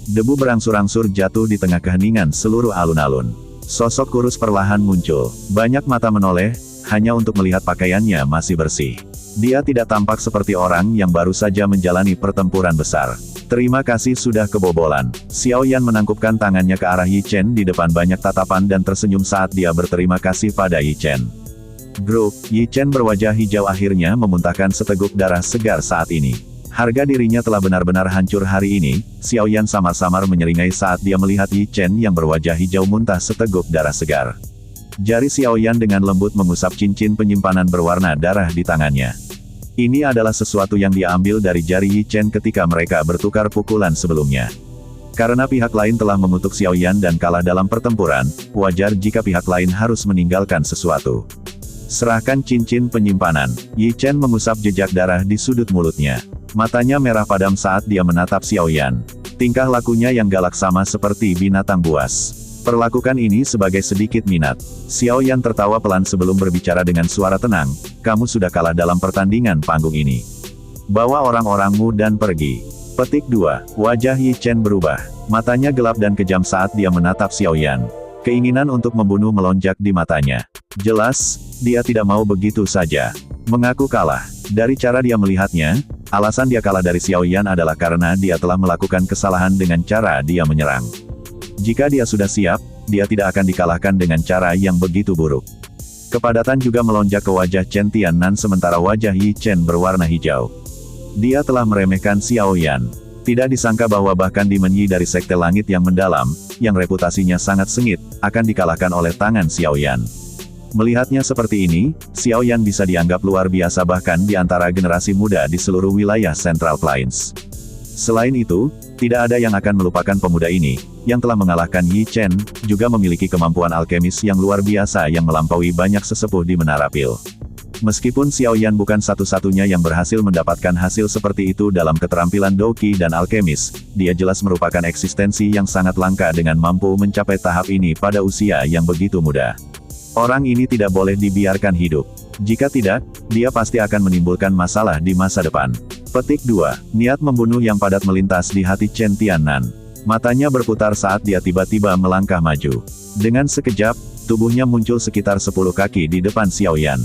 Debu berangsur-angsur jatuh di tengah keheningan seluruh alun-alun. Sosok kurus perlahan muncul. Banyak mata menoleh, hanya untuk melihat pakaiannya masih bersih. Dia tidak tampak seperti orang yang baru saja menjalani pertempuran besar. Terima kasih sudah kebobolan. Xiao Yan menangkupkan tangannya ke arah Yi Chen di depan banyak tatapan dan tersenyum saat dia berterima kasih pada Yi Chen. Grup, Yi Chen berwajah hijau akhirnya memuntahkan seteguk darah segar saat ini. Harga dirinya telah benar-benar hancur hari ini. Xiao Yan samar-samar menyeringai saat dia melihat Yi Chen yang berwajah hijau muntah seteguk darah segar. Jari Xiao Yan dengan lembut mengusap cincin penyimpanan berwarna darah di tangannya. Ini adalah sesuatu yang dia ambil dari jari Yi Chen ketika mereka bertukar pukulan sebelumnya. Karena pihak lain telah mengutuk Xiao Yan dan kalah dalam pertempuran, wajar jika pihak lain harus meninggalkan sesuatu. Serahkan cincin penyimpanan. Yi Chen mengusap jejak darah di sudut mulutnya. Matanya merah padam saat dia menatap Xiao Yan. Tingkah lakunya yang galak sama seperti binatang buas. Perlakukan ini sebagai sedikit minat. Xiao Yan tertawa pelan sebelum berbicara dengan suara tenang, kamu sudah kalah dalam pertandingan panggung ini. Bawa orang-orangmu dan pergi. Petik 2. Wajah Yi Chen berubah. Matanya gelap dan kejam saat dia menatap Xiao Yan. Keinginan untuk membunuh melonjak di matanya. Jelas, dia tidak mau begitu saja mengaku kalah. Dari cara dia melihatnya, alasan dia kalah dari Xiao Yan adalah karena dia telah melakukan kesalahan dengan cara dia menyerang. Jika dia sudah siap, dia tidak akan dikalahkan dengan cara yang begitu buruk. Kepadatan juga melonjak ke wajah Chen Tiannan sementara wajah Yi Chen berwarna hijau. Dia telah meremehkan Xiao Yan. Tidak disangka bahwa bahkan Demon Yi dari Sekte Langit yang mendalam, yang reputasinya sangat sengit, akan dikalahkan oleh tangan Xiao Yan. Melihatnya seperti ini, Xiao Yan bisa dianggap luar biasa bahkan di antara generasi muda di seluruh wilayah Central Plains. Selain itu, tidak ada yang akan melupakan pemuda ini, yang telah mengalahkan Yi Chen, juga memiliki kemampuan alkemis yang luar biasa yang melampaui banyak sesepuh di Menara Pil. Meskipun Xiao Yan bukan satu-satunya yang berhasil mendapatkan hasil seperti itu dalam keterampilan Doqi dan alkemis, dia jelas merupakan eksistensi yang sangat langka dengan mampu mencapai tahap ini pada usia yang begitu muda. Orang ini tidak boleh dibiarkan hidup. Jika tidak, dia pasti akan menimbulkan masalah di masa depan. Petik 2. Niat membunuh yang padat melintas di hati Chen Tiannan. Matanya berputar saat dia tiba-tiba melangkah maju. Dengan sekejap, tubuhnya muncul sekitar 10 kaki di depan Xiao Yan.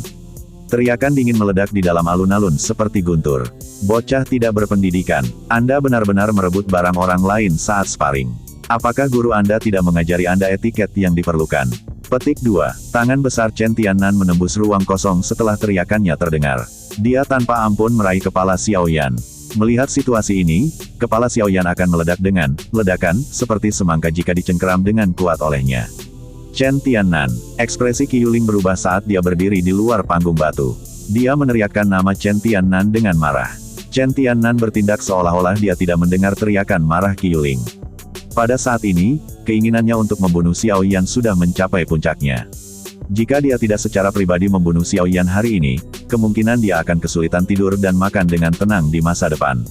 Teriakan dingin meledak di dalam alun-alun seperti guntur. Bocah tidak berpendidikan. Anda benar-benar merebut barang orang lain saat sparring. Apakah guru Anda tidak mengajari Anda etiket yang diperlukan? Petik 2. Tangan besar Chen Tiannan menembus ruang kosong setelah teriakannya terdengar. Dia tanpa ampun meraih kepala Xiao Yan. Melihat situasi ini, kepala Xiao Yan akan meledak dengan ledakan, seperti semangka jika dicengkeram dengan kuat olehnya. Chen Tiannan. Ekspresi Qiyuling berubah saat dia berdiri di luar panggung batu. Dia meneriakkan nama Chen Tiannan dengan marah. Chen Tiannan bertindak seolah-olah dia tidak mendengar teriakan marah Qiyuling. Pada saat ini, keinginannya untuk membunuh Xiao Yan sudah mencapai puncaknya. Jika dia tidak secara pribadi membunuh Xiao Yan hari ini, kemungkinan dia akan kesulitan tidur dan makan dengan tenang di masa depan.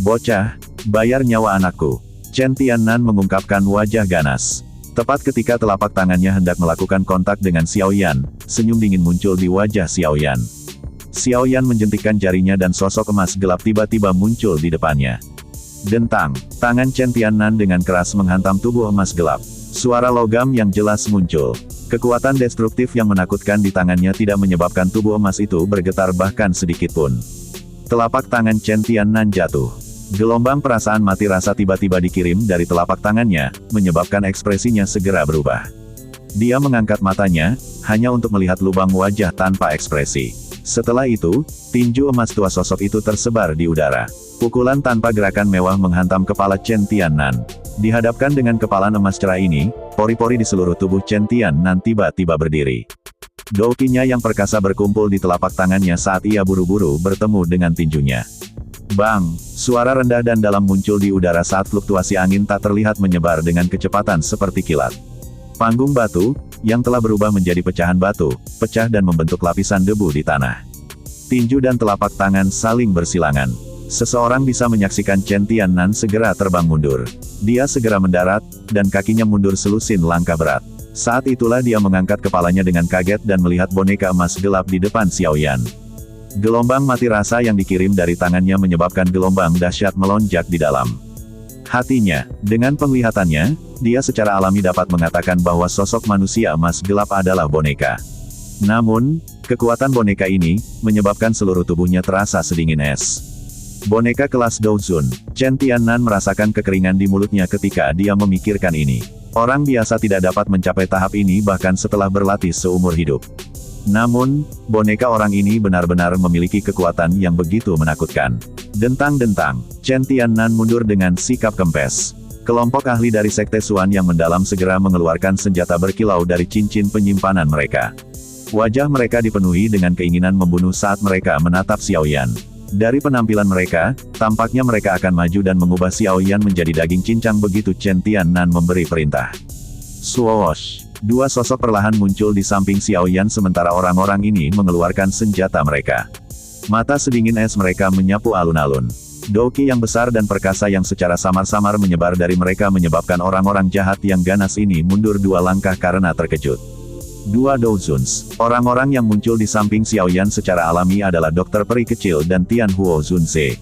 Bocah, bayar nyawa anakku. Chen Tiannan mengungkapkan wajah ganas. Tepat ketika telapak tangannya hendak melakukan kontak dengan Xiao Yan, senyum dingin muncul di wajah Xiao Yan. Xiao Yan menjentikkan jarinya dan sosok emas gelap tiba-tiba muncul di depannya. Dentang, tangan Chen Tiannan dengan keras menghantam tubuh emas gelap. Suara logam yang jelas muncul. Kekuatan destruktif yang menakutkan di tangannya tidak menyebabkan tubuh emas itu bergetar bahkan sedikit pun. Telapak tangan Chen Tiannan jatuh. Gelombang perasaan mati rasa tiba-tiba dikirim dari telapak tangannya, menyebabkan ekspresinya segera berubah. Dia mengangkat matanya, hanya untuk melihat lubang wajah tanpa ekspresi. Setelah itu, tinju emas tua sosok itu tersebar di udara. Pukulan tanpa gerakan mewah menghantam kepala Chen Tiannan. Dihadapkan dengan kepalan emas cerah ini, pori-pori di seluruh tubuh Chen Tiannan tiba-tiba berdiri. Doqinya yang perkasa berkumpul di telapak tangannya saat ia buru-buru bertemu dengan tinjunya. Bang! Suara rendah dan dalam muncul di udara saat fluktuasi angin tak terlihat menyebar dengan kecepatan seperti kilat. Panggung batu, yang telah berubah menjadi pecahan batu, pecah dan membentuk lapisan debu di tanah. Tinju dan telapak tangan saling bersilangan. Seseorang bisa menyaksikan Chen Tiannan segera terbang mundur. Dia segera mendarat, dan kakinya mundur selusin langkah berat. Saat itulah dia mengangkat kepalanya dengan kaget dan melihat boneka emas gelap di depan Xiao Yan. Gelombang mati rasa yang dikirim dari tangannya menyebabkan gelombang dahsyat melonjak di dalam hatinya. Dengan penglihatannya, dia secara alami dapat mengatakan bahwa sosok manusia emas gelap adalah boneka. Namun, kekuatan boneka ini, menyebabkan seluruh tubuhnya terasa sedingin es. Boneka kelas Douzun, Chen Tiannan merasakan kekeringan di mulutnya ketika dia memikirkan ini. Orang biasa tidak dapat mencapai tahap ini bahkan setelah berlatih seumur hidup. Namun, boneka orang ini benar-benar memiliki kekuatan yang begitu menakutkan. Dentang-dentang, Chen Tiannan mundur dengan sikap kempes. Kelompok ahli dari Sekte Xuan yang mendalam segera mengeluarkan senjata berkilau dari cincin penyimpanan mereka. Wajah mereka dipenuhi dengan keinginan membunuh saat mereka menatap Xiaoyan. Dari penampilan mereka, tampaknya mereka akan maju dan mengubah Xiaoyan menjadi daging cincang begitu Chen Tiannan memberi perintah. Swoosh! Dua sosok perlahan muncul di samping Xiaoyan sementara orang-orang ini mengeluarkan senjata mereka. Mata sedingin es mereka menyapu alun-alun. Doki yang besar dan perkasa yang secara samar-samar menyebar dari mereka menyebabkan orang-orang jahat yang ganas ini mundur 2 langkah karena terkejut. Dua Douzuns, orang-orang yang muncul di samping Xiaoyan secara alami adalah Dokter Peri Kecil dan Tian Huo Zunze.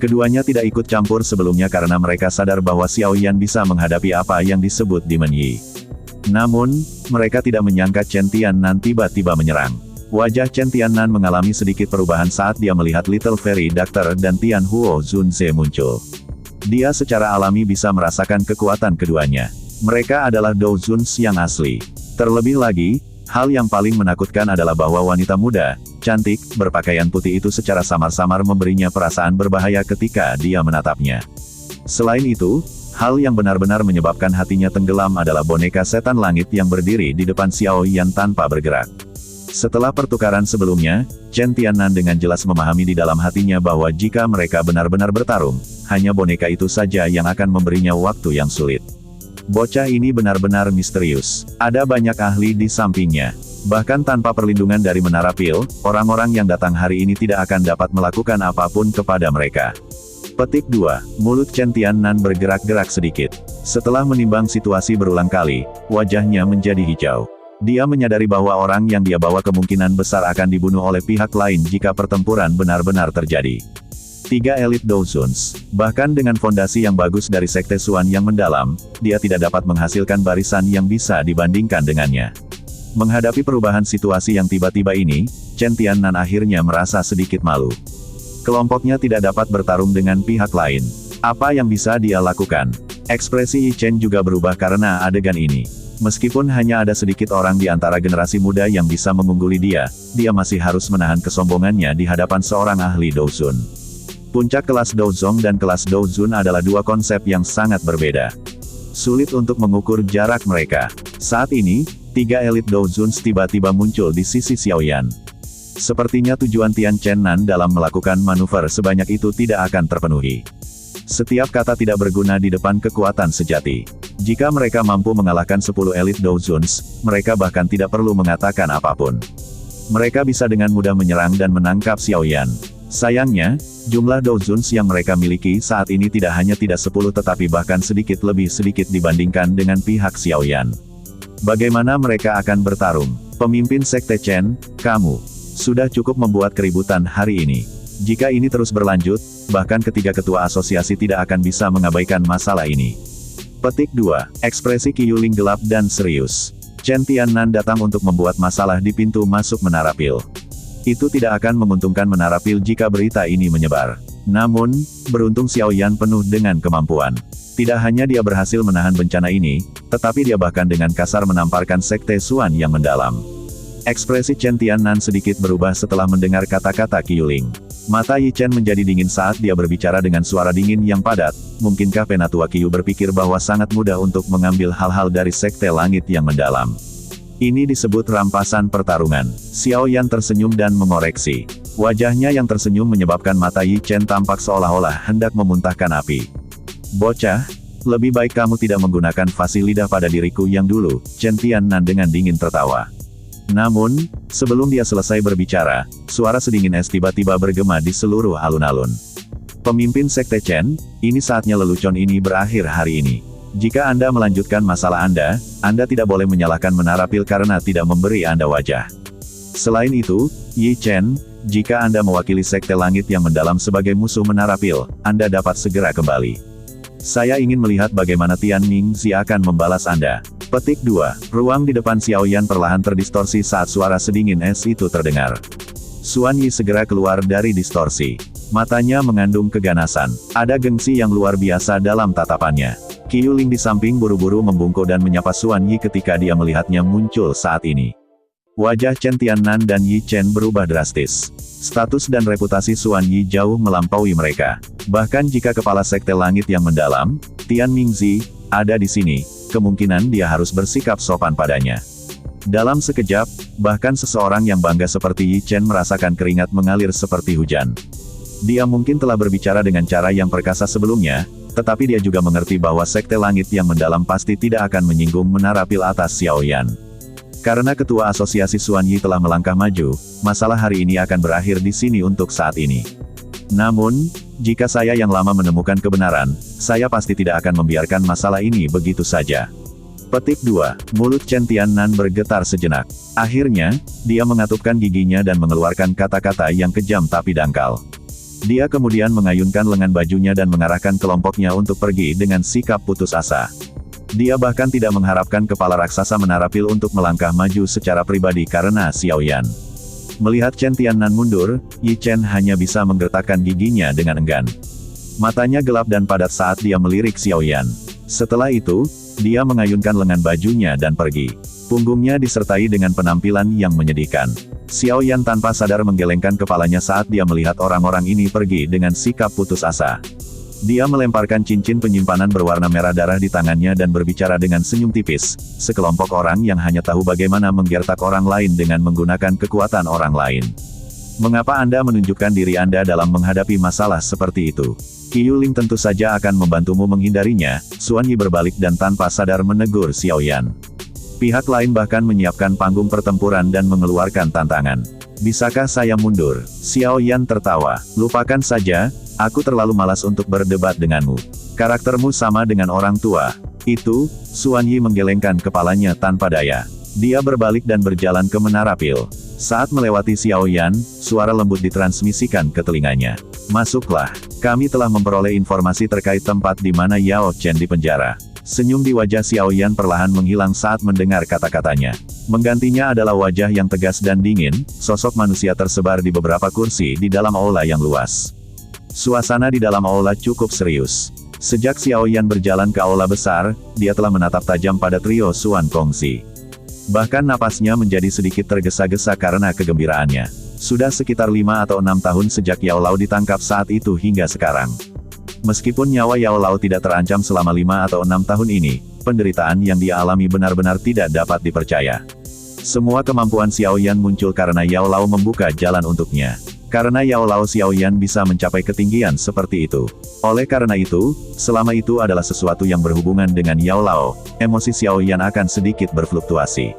Keduanya tidak ikut campur sebelumnya karena mereka sadar bahwa Xiaoyan bisa menghadapi apa yang disebut Demon Yi. Namun, mereka tidak menyangka Chen Tiannan tiba-tiba menyerang. Wajah Chen Tiannan mengalami sedikit perubahan saat dia melihat Little Fairy Doctor dan Tian Huo Zunze muncul. Dia secara alami bisa merasakan kekuatan keduanya. Mereka adalah Douzuns yang asli. Terlebih lagi, hal yang paling menakutkan adalah bahwa wanita muda, cantik, berpakaian putih itu secara samar-samar memberinya perasaan berbahaya ketika dia menatapnya. Selain itu, hal yang benar-benar menyebabkan hatinya tenggelam adalah boneka setan langit yang berdiri di depan Xiaoyan tanpa bergerak. Setelah pertukaran sebelumnya, Chen Tiannan dengan jelas memahami di dalam hatinya bahwa jika mereka benar-benar bertarung, hanya boneka itu saja yang akan memberinya waktu yang sulit. Bocah ini benar-benar misterius. Ada banyak ahli di sampingnya. Bahkan tanpa perlindungan dari Menara Pil, orang-orang yang datang hari ini tidak akan dapat melakukan apapun kepada mereka. Petik 2. Mulut Chen Tiannan bergerak-gerak sedikit. Setelah menimbang situasi berulang kali, wajahnya menjadi hijau. Dia menyadari bahwa orang yang dia bawa kemungkinan besar akan dibunuh oleh pihak lain jika pertempuran benar-benar terjadi. 3 elit Douzuns. Bahkan dengan fondasi yang bagus dari Sekte Xuan yang mendalam, dia tidak dapat menghasilkan barisan yang bisa dibandingkan dengannya. Menghadapi perubahan situasi yang tiba-tiba ini, Chen Tiannan akhirnya merasa sedikit malu. Kelompoknya tidak dapat bertarung dengan pihak lain. Apa yang bisa dia lakukan? Ekspresi Yi Chen juga berubah karena adegan ini. Meskipun hanya ada sedikit orang di antara generasi muda yang bisa mengungguli dia masih harus menahan kesombongannya di hadapan seorang ahli Douzun. Puncak kelas Douzong dan kelas Douzun adalah dua konsep yang sangat berbeda. Sulit untuk mengukur jarak mereka. Saat ini, 3 elit Douzuns tiba-tiba muncul di sisi Xiaoyan. Sepertinya tujuan Tian Chen-nan dalam melakukan manuver sebanyak itu tidak akan terpenuhi. Setiap kata tidak berguna di depan kekuatan sejati. Jika mereka mampu mengalahkan 10 elit Douzuns, mereka bahkan tidak perlu mengatakan apapun. Mereka bisa dengan mudah menyerang dan menangkap Xiaoyan. Sayangnya, jumlah Douzuns yang mereka miliki saat ini tidak hanya tidak 10 tetapi bahkan sedikit lebih sedikit dibandingkan dengan pihak Xiaoyan. Bagaimana mereka akan bertarung? Pemimpin Sekte Chen, kamu sudah cukup membuat keributan hari ini. Jika ini terus berlanjut, bahkan ketiga ketua asosiasi tidak akan bisa mengabaikan masalah ini. Petik 2. Ekspresi Qiyuling gelap dan serius. Chen Tiannan datang untuk membuat masalah di pintu masuk Menara Pil. Itu tidak akan menguntungkan Menara Pil jika berita ini menyebar. Namun, beruntung Xiaoyan penuh dengan kemampuan. Tidak hanya dia berhasil menahan bencana ini, tetapi dia bahkan dengan kasar menamparkan Sekte Xuan yang mendalam. Ekspresi Chen Tiannan sedikit berubah setelah mendengar kata-kata Qiyuling. Mata Yi Chen menjadi dingin saat dia berbicara dengan suara dingin yang padat. Mungkinkah Penatua Qiyu berpikir bahwa sangat mudah untuk mengambil hal-hal dari Sekte Langit yang mendalam? Ini disebut rampasan pertarungan. Xiaoyan tersenyum dan mengoreksi. Wajahnya yang tersenyum menyebabkan mata Yi Chen tampak seolah-olah hendak memuntahkan api. Bocah, lebih baik kamu tidak menggunakan fasih lidah pada diriku yang dulu, Chen Tiannan dengan dingin tertawa. Namun, sebelum dia selesai berbicara, suara sedingin es tiba-tiba bergema di seluruh alun-alun. Pemimpin Sekte Chen, ini saatnya lelucon ini berakhir hari ini. Jika Anda melanjutkan masalah Anda tidak boleh menyalahkan Menara Pil karena tidak memberi Anda wajah. Selain itu, Yi Chen, jika Anda mewakili Sekte Langit yang mendalam sebagai musuh Menara Pil, Anda dapat segera kembali. Saya ingin melihat bagaimana Tian Mingzi akan membalas Anda. Petik 2. Ruang di depan Xiaoyan perlahan terdistorsi saat suara sedingin es itu terdengar. Xuan Yi segera keluar dari distorsi. Matanya mengandung keganasan. Ada gengsi yang luar biasa dalam tatapannya. Qiu Ling di samping buru-buru membungkuk dan menyapa Xuan Yi ketika dia melihatnya muncul saat ini. Wajah Chen Tiannan dan Yi Chen berubah drastis. Status dan reputasi Xuan Yi jauh melampaui mereka. Bahkan jika kepala sekte langit yang mendalam, Tian Mingzi, ada di sini, kemungkinan dia harus bersikap sopan padanya. Dalam sekejap, bahkan seseorang yang bangga seperti Yi Chen merasakan keringat mengalir seperti hujan. Dia mungkin telah berbicara dengan cara yang perkasa sebelumnya, tetapi dia juga mengerti bahwa sekte langit yang mendalam pasti tidak akan menyinggung menara pil atas Xiaoyan. Karena ketua asosiasi Xuan Yi telah melangkah maju, masalah hari ini akan berakhir di sini untuk saat ini. Namun, jika saya yang lama menemukan kebenaran, saya pasti tidak akan membiarkan masalah ini begitu saja. Petik 2. Mulut Chen Tiannan bergetar sejenak. Akhirnya, dia mengatupkan giginya dan mengeluarkan kata-kata yang kejam tapi dangkal. Dia kemudian mengayunkan lengan bajunya dan mengarahkan kelompoknya untuk pergi dengan sikap putus asa. Dia bahkan tidak mengharapkan kepala raksasa menara pil untuk melangkah maju secara pribadi karena Xiaoyan. Melihat Chen Tiannan mundur, Yi Chen hanya bisa menggertakkan giginya dengan enggan. Matanya gelap dan padat saat dia melirik Xiaoyan. Setelah itu, dia mengayunkan lengan bajunya dan pergi. Punggungnya disertai dengan penampilan yang menyedihkan. Xiaoyan tanpa sadar menggelengkan kepalanya saat dia melihat orang-orang ini pergi dengan sikap putus asa. Dia melemparkan cincin penyimpanan berwarna merah darah di tangannya dan berbicara dengan senyum tipis, sekelompok orang yang hanya tahu bagaimana menggertak orang lain dengan menggunakan kekuatan orang lain. Mengapa Anda menunjukkan diri Anda dalam menghadapi masalah seperti itu? Qiu Ling tentu saja akan membantumu menghindarinya, Xuan Yi berbalik dan tanpa sadar menegur Xiaoyan. Pihak lain bahkan menyiapkan panggung pertempuran dan mengeluarkan tantangan. Bisakah saya mundur? Xiaoyan tertawa. Lupakan saja, aku terlalu malas untuk berdebat denganmu. Karaktermu sama dengan orang tua. Itu, Xuan Yi menggelengkan kepalanya tanpa daya. Dia berbalik dan berjalan ke menara pil. Saat melewati Xiaoyan, suara lembut ditransmisikan ke telinganya. Masuklah. Kami telah memperoleh informasi terkait tempat di mana Yao Chen dipenjara. Senyum di wajah Xiaoyan perlahan menghilang saat mendengar kata-katanya. Menggantinya adalah wajah yang tegas dan dingin, sosok manusia tersebar di beberapa kursi di dalam aula yang luas. Suasana di dalam aula cukup serius. Sejak Xiaoyan berjalan ke aula besar, dia telah menatap tajam pada trio Xuan Kongzi. Bahkan napasnya menjadi sedikit tergesa-gesa karena kegembiraannya. Sudah sekitar 5 atau 6 tahun sejak Yao Lao ditangkap saat itu hingga sekarang. Meskipun nyawa Yao Lao tidak terancam selama 5 atau 6 tahun ini, penderitaan yang dia alami benar-benar tidak dapat dipercaya. Semua kemampuan Xiaoyan muncul karena Yao Lao membuka jalan untuknya. Karena Yao Lao Xiaoyan bisa mencapai ketinggian seperti itu. Oleh karena itu, selama itu adalah sesuatu yang berhubungan dengan Yao Lao, emosi Xiaoyan akan sedikit berfluktuasi.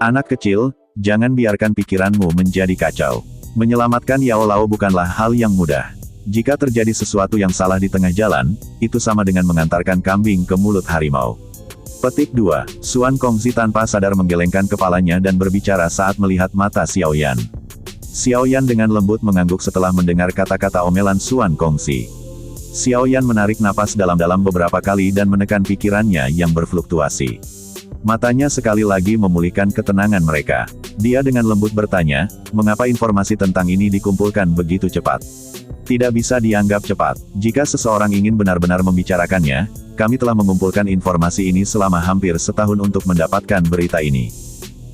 Anak kecil, jangan biarkan pikiranmu menjadi kacau. Menyelamatkan Yao Lao bukanlah hal yang mudah. Jika terjadi sesuatu yang salah di tengah jalan, itu sama dengan mengantarkan kambing ke mulut harimau. Petik 2. Xuan Kongzi tanpa sadar menggelengkan kepalanya dan berbicara saat melihat mata Xiaoyan. Xiaoyan dengan lembut mengangguk setelah mendengar kata-kata omelan Xuan Kongzi. Xiaoyan menarik napas dalam-dalam beberapa kali dan menekan pikirannya yang berfluktuasi. Matanya sekali lagi memulihkan ketenangan mereka. Dia dengan lembut bertanya, mengapa informasi tentang ini dikumpulkan begitu cepat? Tidak bisa dianggap cepat. Jika seseorang ingin benar-benar membicarakannya, kami telah mengumpulkan informasi ini selama hampir setahun untuk mendapatkan berita ini.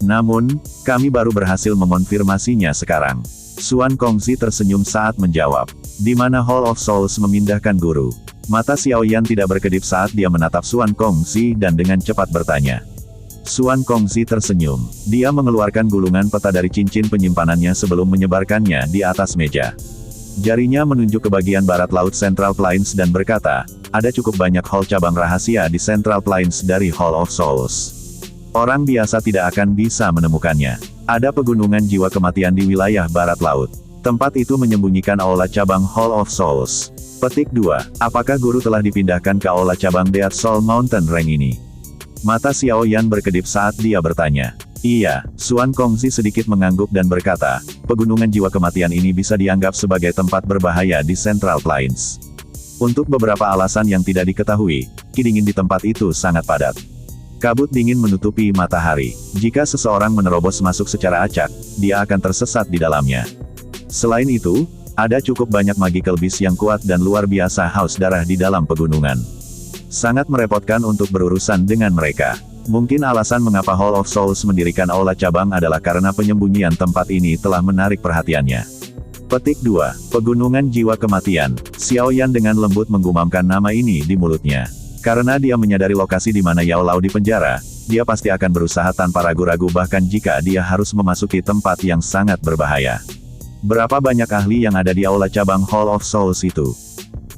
Namun, kami baru berhasil mengonfirmasinya sekarang. Xuan Kongzi tersenyum saat menjawab. Di mana Hall of Souls memindahkan guru? Mata Xiaoyan tidak berkedip saat dia menatap Xuan Kongzi dan dengan cepat bertanya. Xuan Kongzi tersenyum. Dia mengeluarkan gulungan peta dari cincin penyimpanannya sebelum menyebarkannya di atas meja. Jarinya menunjuk ke bagian barat laut Central Plains dan berkata, ada cukup banyak hall cabang rahasia di Central Plains dari Hall of Souls. Orang biasa tidak akan bisa menemukannya. Ada pegunungan jiwa kematian di wilayah barat laut. Tempat itu menyembunyikan aula cabang Hall of Souls. Petik 2. Apakah guru telah dipindahkan ke aula cabang Death Soul Mountain Range ini? Mata Xiaoyan berkedip saat dia bertanya. Iya, Xuan Kongzi sedikit mengangguk dan berkata, pegunungan jiwa kematian ini bisa dianggap sebagai tempat berbahaya di Central Plains. Untuk beberapa alasan yang tidak diketahui, kedingin di tempat itu sangat padat. Kabut dingin menutupi matahari. Jika seseorang menerobos masuk secara acak, dia akan tersesat di dalamnya. Selain itu, ada cukup banyak magical beast yang kuat dan luar biasa haus darah di dalam pegunungan. Sangat merepotkan untuk berurusan dengan mereka. Mungkin alasan mengapa Hall of Souls mendirikan aula cabang adalah karena penyembunyian tempat ini telah menarik perhatiannya. Petik 2. Pegunungan Jiwa Kematian. Xiao Yan dengan lembut menggumamkan nama ini di mulutnya. Karena dia menyadari lokasi di mana Yao Lao dipenjara, dia pasti akan berusaha tanpa ragu-ragu bahkan jika dia harus memasuki tempat yang sangat berbahaya. Berapa banyak ahli yang ada di aula cabang Hall of Souls itu?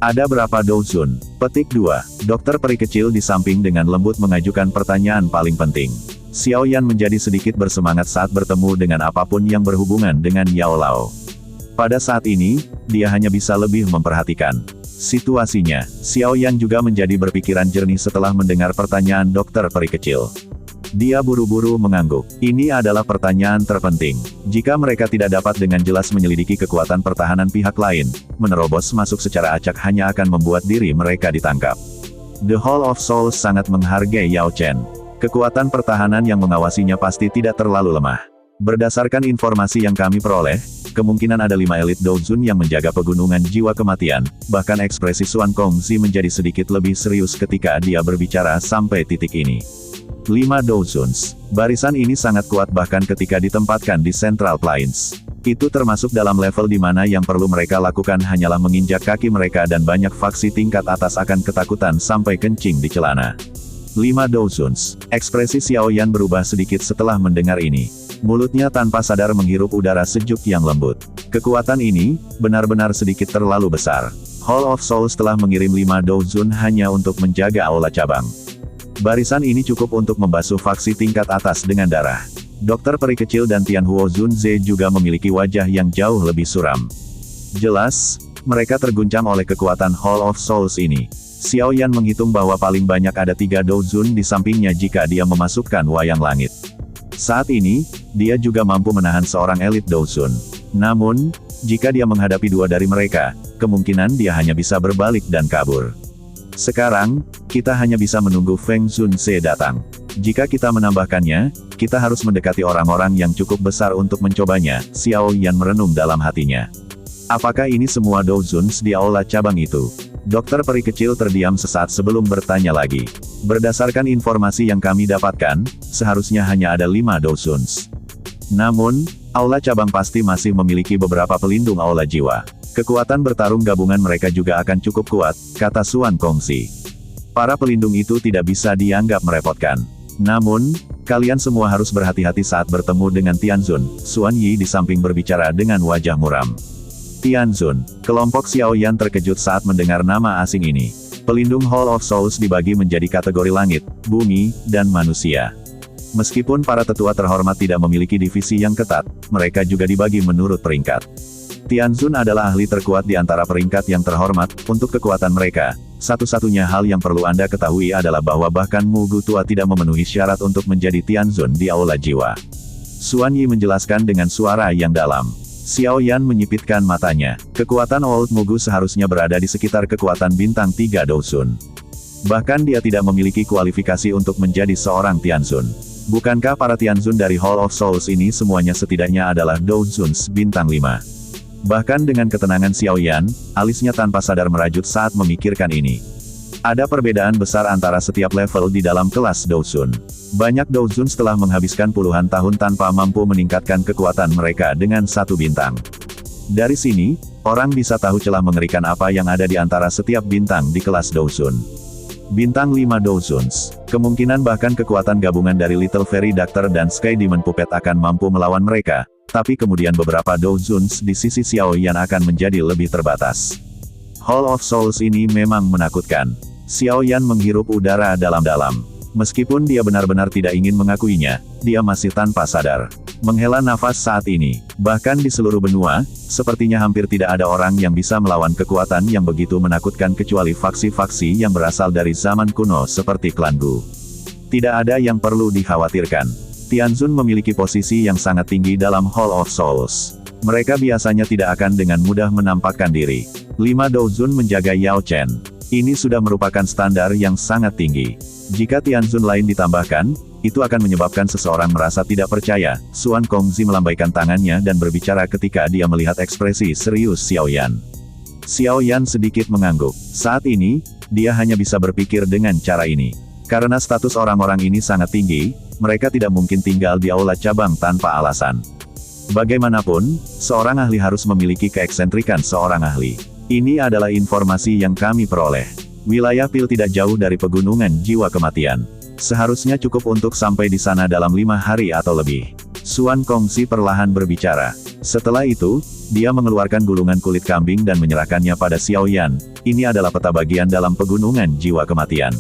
Ada berapa dozen? Petik 2. Dokter peri kecil di samping dengan lembut mengajukan pertanyaan paling penting. Xiao Yan menjadi sedikit bersemangat saat bertemu dengan apapun yang berhubungan dengan Yao Lao. Pada saat ini, dia hanya bisa lebih memperhatikan situasinya. Xiao Yan juga menjadi berpikiran jernih setelah mendengar pertanyaan dokter peri kecil. Dia buru-buru mengangguk. Ini adalah pertanyaan terpenting. Jika mereka tidak dapat dengan jelas menyelidiki kekuatan pertahanan pihak lain, menerobos masuk secara acak hanya akan membuat diri mereka ditangkap. The Hall of Souls sangat menghargai Yao Chen. Kekuatan pertahanan yang mengawasinya pasti tidak terlalu lemah. Berdasarkan informasi yang kami peroleh, kemungkinan ada 5 elit doujun yang menjaga pegunungan Jiwa Kematian, bahkan ekspresi Xuan Kongzi menjadi sedikit lebih serius ketika dia berbicara sampai titik ini. 5 doujons. Barisan ini sangat kuat bahkan ketika ditempatkan di Central Plains. Itu termasuk dalam level di mana yang perlu mereka lakukan hanyalah menginjak kaki mereka dan banyak faksi tingkat atas akan ketakutan sampai kencing di celana. 5 doujons. Ekspresi Xiao Yan berubah sedikit setelah mendengar ini. Mulutnya tanpa sadar menghirup udara sejuk yang lembut. Kekuatan ini, benar-benar sedikit terlalu besar. Hall of Souls telah mengirim 5 doujun hanya untuk menjaga aula cabang. Barisan ini cukup untuk membasuh faksi tingkat atas dengan darah. Dokter peri kecil dan Tianhuo Zunze juga memiliki wajah yang jauh lebih suram. Jelas, mereka terguncang oleh kekuatan Hall of Souls ini. Xiao Yan menghitung bahwa paling banyak ada 3 doujun di sampingnya jika dia memasukkan wayang langit. Saat ini, dia juga mampu menahan seorang elit doujun. Namun, jika dia menghadapi 2 dari mereka, kemungkinan dia hanya bisa berbalik dan kabur. Sekarang, kita hanya bisa menunggu Feng Zunze datang. Jika kita menambahkannya, kita harus mendekati orang-orang yang cukup besar untuk mencobanya. Xiao Yan merenung dalam hatinya. Apakah ini semua douzuns di aula cabang itu? Dokter peri kecil terdiam sesaat sebelum bertanya lagi. Berdasarkan informasi yang kami dapatkan, seharusnya hanya ada 5 douzuns. Namun, aula cabang pasti masih memiliki beberapa pelindung aula jiwa. Kekuatan bertarung gabungan mereka juga akan cukup kuat, kata Xuan Kongzi. Para pelindung itu tidak bisa dianggap merepotkan. Namun, kalian semua harus berhati-hati saat bertemu dengan Tianzun. Xuan Yi di samping berbicara dengan wajah muram. Tianzun, kelompok Xiao Yan terkejut saat mendengar nama asing ini. Pelindung Hall of Souls dibagi menjadi kategori langit, bumi, dan manusia. Meskipun para tetua terhormat tidak memiliki divisi yang ketat, mereka juga dibagi menurut peringkat. Tianzun adalah ahli terkuat di antara peringkat yang terhormat. Untuk kekuatan mereka, satu-satunya hal yang perlu Anda ketahui adalah bahwa bahkan Mugu tua tidak memenuhi syarat untuk menjadi Tianzun di aula jiwa. Xuan Yi menjelaskan dengan suara yang dalam. Xiao Yan menyipitkan matanya. Kekuatan Old Mugu seharusnya berada di sekitar kekuatan bintang 3 Douzun. Bahkan dia tidak memiliki kualifikasi untuk menjadi seorang Tianzun. Bukankah para Tianzun dari Hall of Souls ini semuanya setidaknya adalah Douzuns bintang 5? Bahkan dengan ketenangan Xiao Yan, alisnya tanpa sadar merajut saat memikirkan ini. Ada perbedaan besar antara setiap level di dalam kelas Douzun. Banyak Douzun setelah menghabiskan puluhan tahun tanpa mampu meningkatkan kekuatan mereka dengan 1 bintang. Dari sini, orang bisa tahu celah mengerikan apa yang ada di antara setiap bintang di kelas Douzun. Bintang 5 Douzuns. Kemungkinan bahkan kekuatan gabungan dari Little Fairy Doctor dan Sky Demon Puppet akan mampu melawan mereka. Tapi kemudian beberapa Douzuns di sisi Xiao Yan akan menjadi lebih terbatas. Hall of Souls ini memang menakutkan. Xiao Yan menghirup udara dalam-dalam. Meskipun dia benar-benar tidak ingin mengakuinya, dia masih tanpa sadar menghela nafas saat ini. Bahkan di seluruh benua, sepertinya hampir tidak ada orang yang bisa melawan kekuatan yang begitu menakutkan kecuali faksi-faksi yang berasal dari zaman kuno seperti klan Gu. Tidak ada yang perlu dikhawatirkan. Tianzun memiliki posisi yang sangat tinggi dalam Hall of Souls. Mereka biasanya tidak akan dengan mudah menampakkan diri. 5 Douzun menjaga Yao Chen. Ini sudah merupakan standar yang sangat tinggi. Jika Tianzun lain ditambahkan, itu akan menyebabkan seseorang merasa tidak percaya. Xuan Kongzi melambaikan tangannya dan berbicara ketika dia melihat ekspresi serius Xiao Yan. Xiao Yan sedikit mengangguk. Saat ini, dia hanya bisa berpikir dengan cara ini. Karena status orang-orang ini sangat tinggi, mereka tidak mungkin tinggal di aula cabang tanpa alasan. Bagaimanapun, seorang ahli harus memiliki keeksentrikan seorang ahli. Ini adalah informasi yang kami peroleh. Wilayah Pil tidak jauh dari pegunungan jiwa kematian. Seharusnya cukup untuk sampai di sana dalam 5 hari atau lebih. Xuan Kongzi perlahan berbicara. Setelah itu, dia mengeluarkan gulungan kulit kambing dan menyerahkannya pada Xiao Yan. Ini adalah peta bagian dalam pegunungan jiwa kematian.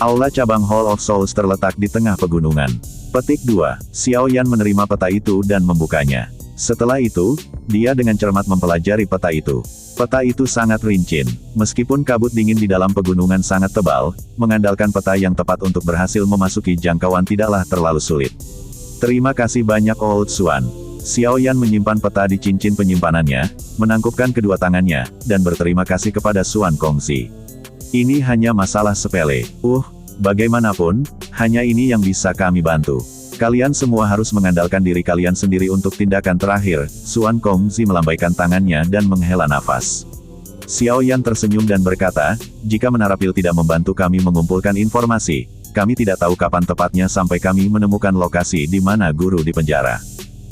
Aula cabang Hall of Souls terletak di tengah pegunungan. Petik 2. Xiao Yan menerima peta itu dan membukanya. Setelah itu, dia dengan cermat mempelajari peta itu. Peta itu sangat rincin. Meskipun kabut dingin di dalam pegunungan sangat tebal, mengandalkan peta yang tepat untuk berhasil memasuki jangkauan tidaklah terlalu sulit. Terima kasih banyak Old Xuan. Xiao Yan menyimpan peta di cincin penyimpanannya, menangkupkan kedua tangannya, dan berterima kasih kepada Xuan Kongzi. Ini hanya masalah sepele. Bagaimanapun, hanya ini yang bisa kami bantu. Kalian semua harus mengandalkan diri kalian sendiri untuk tindakan terakhir. Xuan Kongzi melambaikan tangannya dan menghela nafas. Xiao Yan tersenyum dan berkata, jika Menara Pil tidak membantu kami mengumpulkan informasi, kami tidak tahu kapan tepatnya sampai kami menemukan lokasi di mana guru di penjara.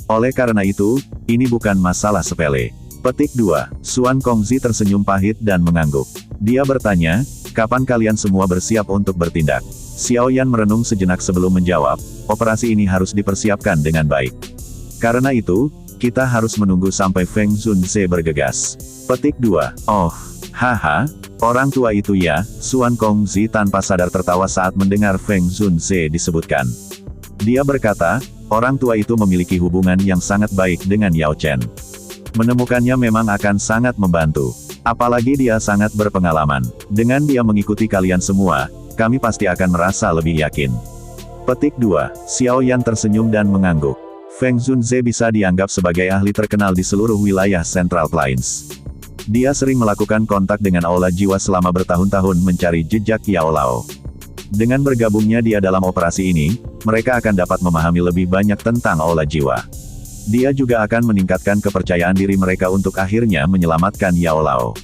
Oleh karena itu, ini bukan masalah sepele. Petik 2. Xuan Kongzi tersenyum pahit dan mengangguk. Dia bertanya, kapan kalian semua bersiap untuk bertindak? Xiao Yan merenung sejenak sebelum menjawab, operasi ini harus dipersiapkan dengan baik. Karena itu, kita harus menunggu sampai Feng Zunze bergegas. Petik 2. Haha, orang tua itu ya, Xuan Kongzi tanpa sadar tertawa saat mendengar Feng Zunze disebutkan. Dia berkata, orang tua itu memiliki hubungan yang sangat baik dengan Yao Chen. Menemukannya memang akan sangat membantu. Apalagi dia sangat berpengalaman. Dengan dia mengikuti kalian semua, kami pasti akan merasa lebih yakin. Petik 2. Xiao Yan tersenyum dan mengangguk. Feng Zunze bisa dianggap sebagai ahli terkenal di seluruh wilayah Central Plains. Dia sering melakukan kontak dengan aula jiwa selama bertahun-tahun mencari jejak Yao Lao. Dengan bergabungnya dia dalam operasi ini, mereka akan dapat memahami lebih banyak tentang aula jiwa. Dia juga akan meningkatkan kepercayaan diri mereka untuk akhirnya menyelamatkan Yao Lao.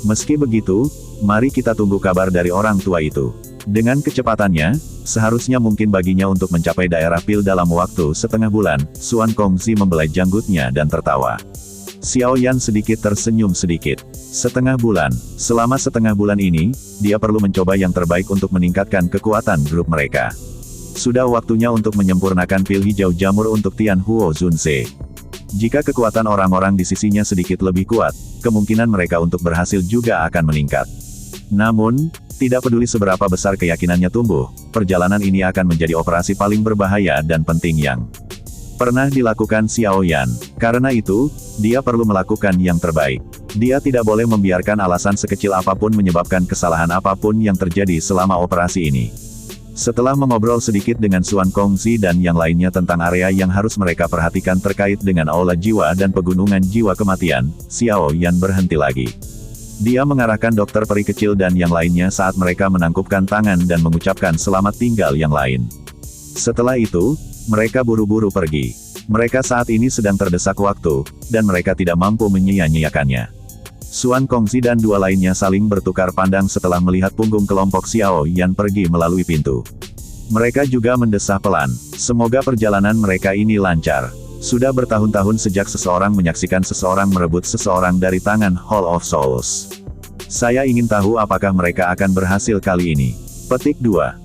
Meski begitu, mari kita tunggu kabar dari orang tua itu. Dengan kecepatannya, seharusnya mungkin baginya untuk mencapai daerah Pil dalam waktu setengah bulan. Xuan Kongzi membelai janggutnya dan tertawa. Xiao Yan sedikit tersenyum sedikit. Setengah bulan. Selama setengah bulan ini, dia perlu mencoba yang terbaik untuk meningkatkan kekuatan grup mereka. Sudah waktunya untuk menyempurnakan pil hijau jamur untuk Tianhuo Zunze. Jika kekuatan orang-orang di sisinya sedikit lebih kuat, kemungkinan mereka untuk berhasil juga akan meningkat. Namun, tidak peduli seberapa besar keyakinannya tumbuh, perjalanan ini akan menjadi operasi paling berbahaya dan penting yang pernah dilakukan Xiao Yan. Karena itu, dia perlu melakukan yang terbaik. Dia tidak boleh membiarkan alasan sekecil apapun menyebabkan kesalahan apapun yang terjadi selama operasi ini. Setelah mengobrol sedikit dengan Xuan Kongzi dan yang lainnya tentang area yang harus mereka perhatikan terkait dengan aula jiwa dan pegunungan jiwa kematian, Xiao Yan berhenti lagi. Dia mengarahkan dokter peri kecil dan yang lainnya saat mereka menangkupkan tangan dan mengucapkan selamat tinggal yang lain. Setelah itu, mereka buru-buru pergi. Mereka saat ini sedang terdesak waktu, dan mereka tidak mampu menyia-nyiakannya. Xuan Kongzi dan dua lainnya saling bertukar pandang setelah melihat punggung kelompok Xiao Yan pergi melalui pintu. Mereka juga mendesah pelan. Semoga perjalanan mereka ini lancar. Sudah bertahun-tahun sejak seseorang menyaksikan seseorang merebut seseorang dari tangan Hall of Souls. Saya ingin tahu apakah mereka akan berhasil kali ini. Petik 2.